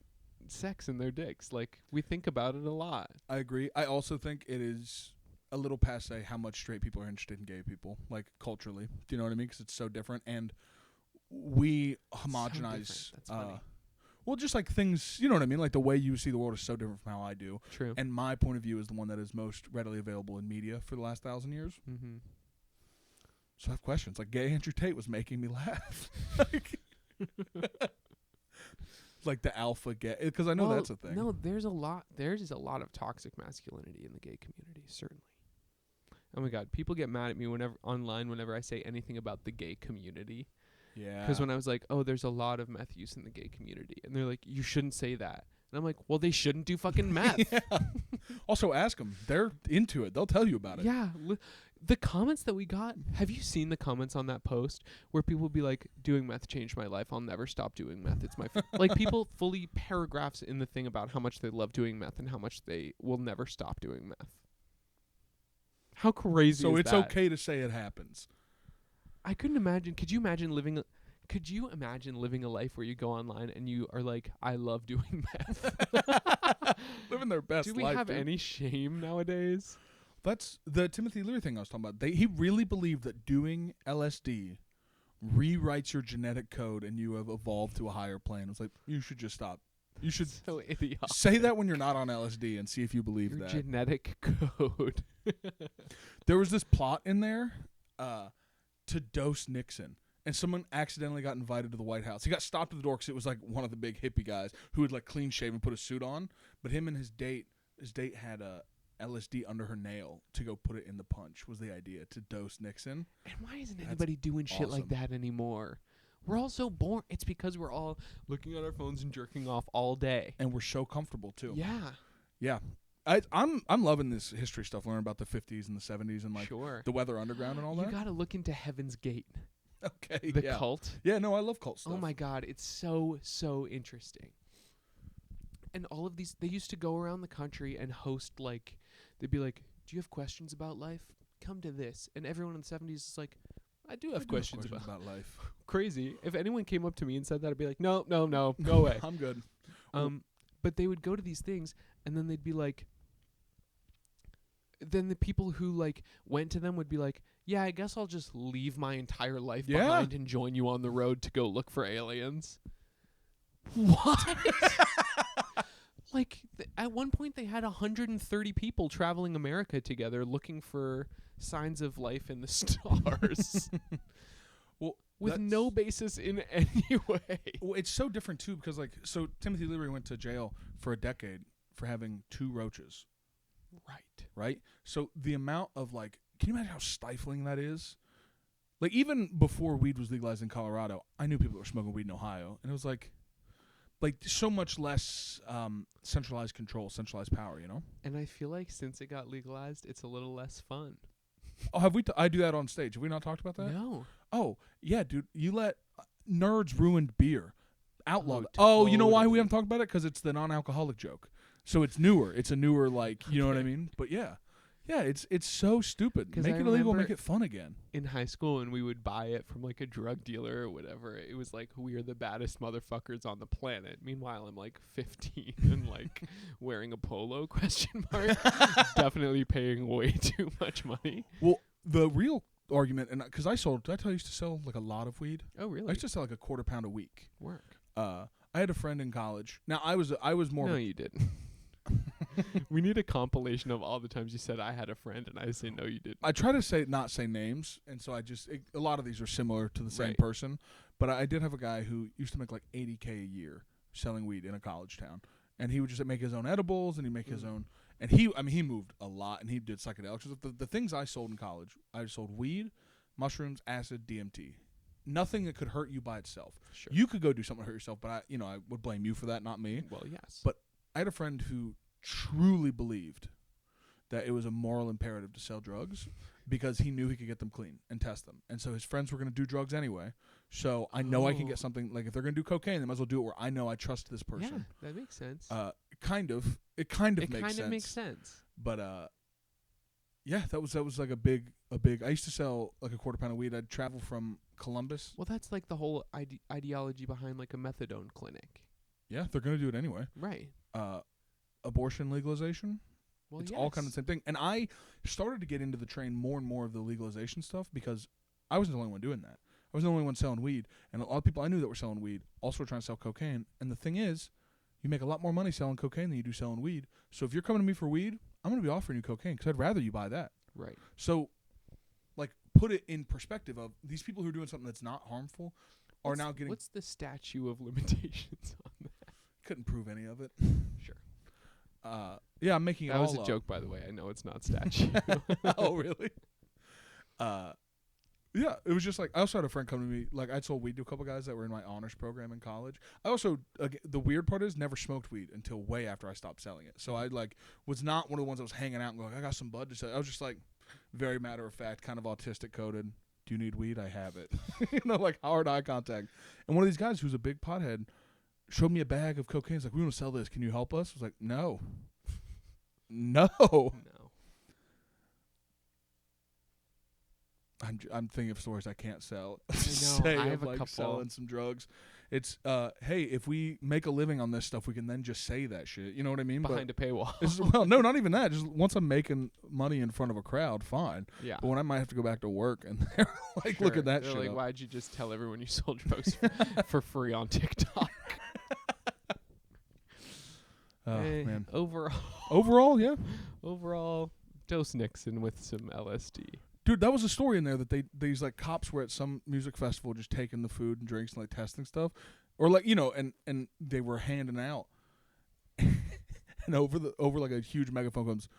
sex and their dicks. Like, we think about it a lot. I agree. I also think it is a little passe how much straight people are interested in gay people, like culturally. Do you know what I mean? Because it's so different, and we homogenize. So that's funny. Well, just like things, you know what I mean? Like the way you see the world is so different from how I do. True. And my point of view is the one that is most readily available in media for the last 1,000 years. Mm-hmm. So I have questions. Like, gay Andrew Tate was making me laugh. Like the alpha gay, because I know that's a thing. No, there's a lot of toxic masculinity in the gay community, certainly. Oh my God, people get mad at me whenever I say anything about the gay community. Yeah. Because when I was like, oh, there's a lot of meth use in the gay community, and they're like, you shouldn't say that. And I'm like, well, they shouldn't do fucking meth. Yeah. Also, ask them. They're into it. They'll tell you about it. Yeah. The comments that we got, have you seen the comments on that post where people be like, doing meth changed my life. I'll never stop doing meth. It's my like people fully paragraphs in the thing about how much they love doing meth and how much they will never stop doing meth. How crazy is that? So it's okay to say it happens. I couldn't imagine. Could you imagine living a life where you go online and you are like, I love doing meth? Living their best life. Do we have any shame nowadays? That's the Timothy Leary thing I was talking about. He really believed that doing LSD rewrites your genetic code and you have evolved to a higher plane. It's like, you should just stop. You should so idiotic. Say that when you're not on LSD and see if you believe your that. Genetic code. There was this plot in there to dose Nixon. And someone accidentally got invited to the White House. He got stopped at the door because it was like one of the big hippie guys who would like clean shave and put a suit on. But him and his date had a LSD under her nail to go put it in the punch was the idea, to dose Nixon. And why isn't anybody doing shit like that anymore? We're all so bored. It's because we're all looking at our phones and jerking off all day. And we're so comfortable too. Yeah. Yeah. I'm loving this history stuff, learning about the 50s and the 70s and like the Weather Underground and all that. You got to look into Heaven's Gate. Okay. The cult. Yeah, no, I love cult stuff. Oh my God, it's so interesting. And all of these, they used to go around the country and host, like, they'd be like, do you have questions about life? Come to this. And everyone in the 70s is like, I do have questions about life. Crazy. If anyone came up to me and said that, I'd be like, no, go away. I'm good. But they would go to these things, and then they'd be like, then the people who, like, went to them would be like, yeah, I guess I'll just leave my entire life behind and join you on the road to go look for aliens. What? Like, at one point they had 130 people traveling America together looking for signs of life in the stars. Well, with no basis in any way. Well, it's so different too because like so Timothy Leary went to jail for a decade for having 2 roaches. Right. So the amount of like, can you imagine how stifling that is? Like even before weed was legalized in Colorado, I knew people that were smoking weed in Ohio, and it was like so much less centralized control, centralized power, you know? And I feel like since it got legalized, it's a little less fun. Oh, have we? I do that on stage. Have we not talked about that? No. Oh, yeah, dude. You let nerds ruined beer. Outlawed. Oh, You know why we totally. haven't talked about it? Because it's the non-alcoholic joke. So it's newer. It's a newer, like, you know what I mean? But yeah. Yeah, it's so stupid. 'Cause Make I it illegal, remember make it fun again. In high school, and we would buy it from like a drug dealer or whatever, it was like, we are the baddest motherfuckers on the planet. Meanwhile, I'm like 15 and like wearing a polo ? Definitely paying way too much money. Well, the real argument, and because I used to sell like a lot of weed. Oh, really? I used to sell like a quarter pound a week. Work. I had a friend in college. Now I was more. No, of a, you didn't. We need a compilation of all the times you said I had a friend, and I say no, you didn't. I try to not say names, and so a lot of these are similar to the same Right. person. But I did have a guy who used to make like $80K a year selling weed in a college town, and he would just make his own edibles, and he'd make his own. And he moved a lot, and he did psychedelics. The things I sold in college, I sold weed, mushrooms, acid, DMT. Nothing that could hurt you by itself. Sure. You could go do something to hurt yourself, but I would blame you for that, not me. Well, yes. But I had a friend who truly believed that it was a moral imperative to sell drugs because he knew he could get them clean and test them. And so his friends were going to do drugs anyway. So I know I can get something, like if they're going to do cocaine, they might as well do it where I know I trust this person. Yeah, that makes sense. Kind of. It Makes sense. But yeah, that was like a big. I used to sell like a quarter pound of weed. I'd travel from Columbus. Well, that's like the whole ideology behind like a methadone clinic. Yeah, they're going to do it anyway. Right. Abortion legalization. Well, It's all kind of the same thing. And I started to get into the train more and more of the legalization stuff because I wasn't the only one doing that. I was the only one selling weed. And a lot of people I knew that were selling weed also were trying to sell cocaine. And the thing is, you make a lot more money selling cocaine than you do selling weed. So if you're coming to me for weed, I'm going to be offering you cocaine because I'd rather you buy that. Right. So, like, put it in perspective of these people who are doing something that's not harmful are now getting... What's the statute of limitations on that? Couldn't prove any of it. Sure. Yeah, I'm making it all That was a up. joke, by the way. I know it's not statute. Oh, really? Yeah, it was just like, I also had a friend come to me, like I'd sold weed to a couple guys that were in my honors program in college. I also, the weird part is, never smoked weed until way after I stopped selling it. So I was not one of the ones that was hanging out and going, I got some bud to sell. I was just like, very matter of fact, kind of autistic coded. Do you need weed? I have it. Like hard eye contact. And one of these guys who's a big pothead showed me a bag of cocaine. He's like, we want to sell this. Can you help us? I was like, no. No. No. I'm thinking of stories I can't sell. I know. Say I of, have a like couple. selling some drugs. It's hey, if we make a living on this stuff, we can then just say that shit. You know what I mean? Behind a paywall. Well, no, not even that. Just once I'm making money in front of a crowd, fine. Yeah. But when I might have to go back to work and they're like, look at that They're shit. like, up. why'd you just tell everyone you sold drugs for free on TikTok? Oh Hey, man. Overall, Yeah. overall, dose Nixon with some LSD. Dude, that was a story in there that these like cops were at some music festival just taking the food and drinks and like testing stuff, or like and they were handing out, and over like a huge megaphone comes,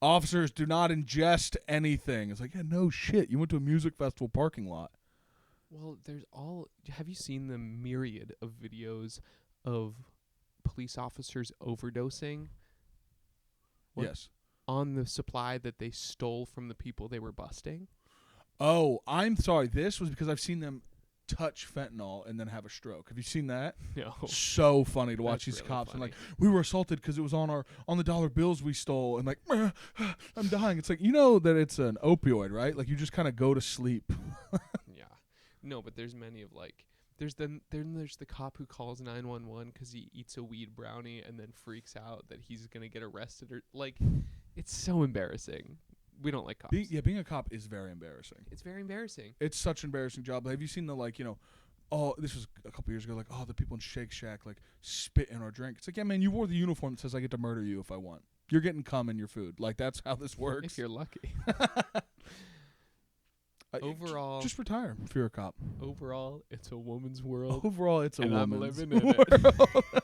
officers do not ingest anything. It's like, yeah, no shit, you went to a music festival parking lot. Well, have you seen the myriad of videos of police officers overdosing? What? Yes. On the supply that they stole from the people they were busting? Oh, I'm sorry. This was because I've seen them touch fentanyl and then have a stroke. Have you seen that? No. So funny to watch That's these really cops and funny. like, we were assaulted because it was on the dollar bills we stole, and like, I'm dying. It's like, you know that it's an opioid, right? Like you just kind of go to sleep. Yeah. No, but there's many of like, there's the cop who calls 911 because he eats a weed brownie and then freaks out that he's gonna get arrested, or like, it's so embarrassing. We don't like cops. Being a cop is very embarrassing. It's very embarrassing. It's such an embarrassing job. Have you seen the like, oh, this was a couple years ago, like, oh, the people in Shake Shack like spit in our drink. It's like, yeah, man, you wore the uniform that says I get to murder you if I want. You're getting cum in your food. Like that's how this works. If you're lucky. Overall, just retire if you're a cop. overall, it's a woman's world, Overall, it's a and I'm woman's living in it. world.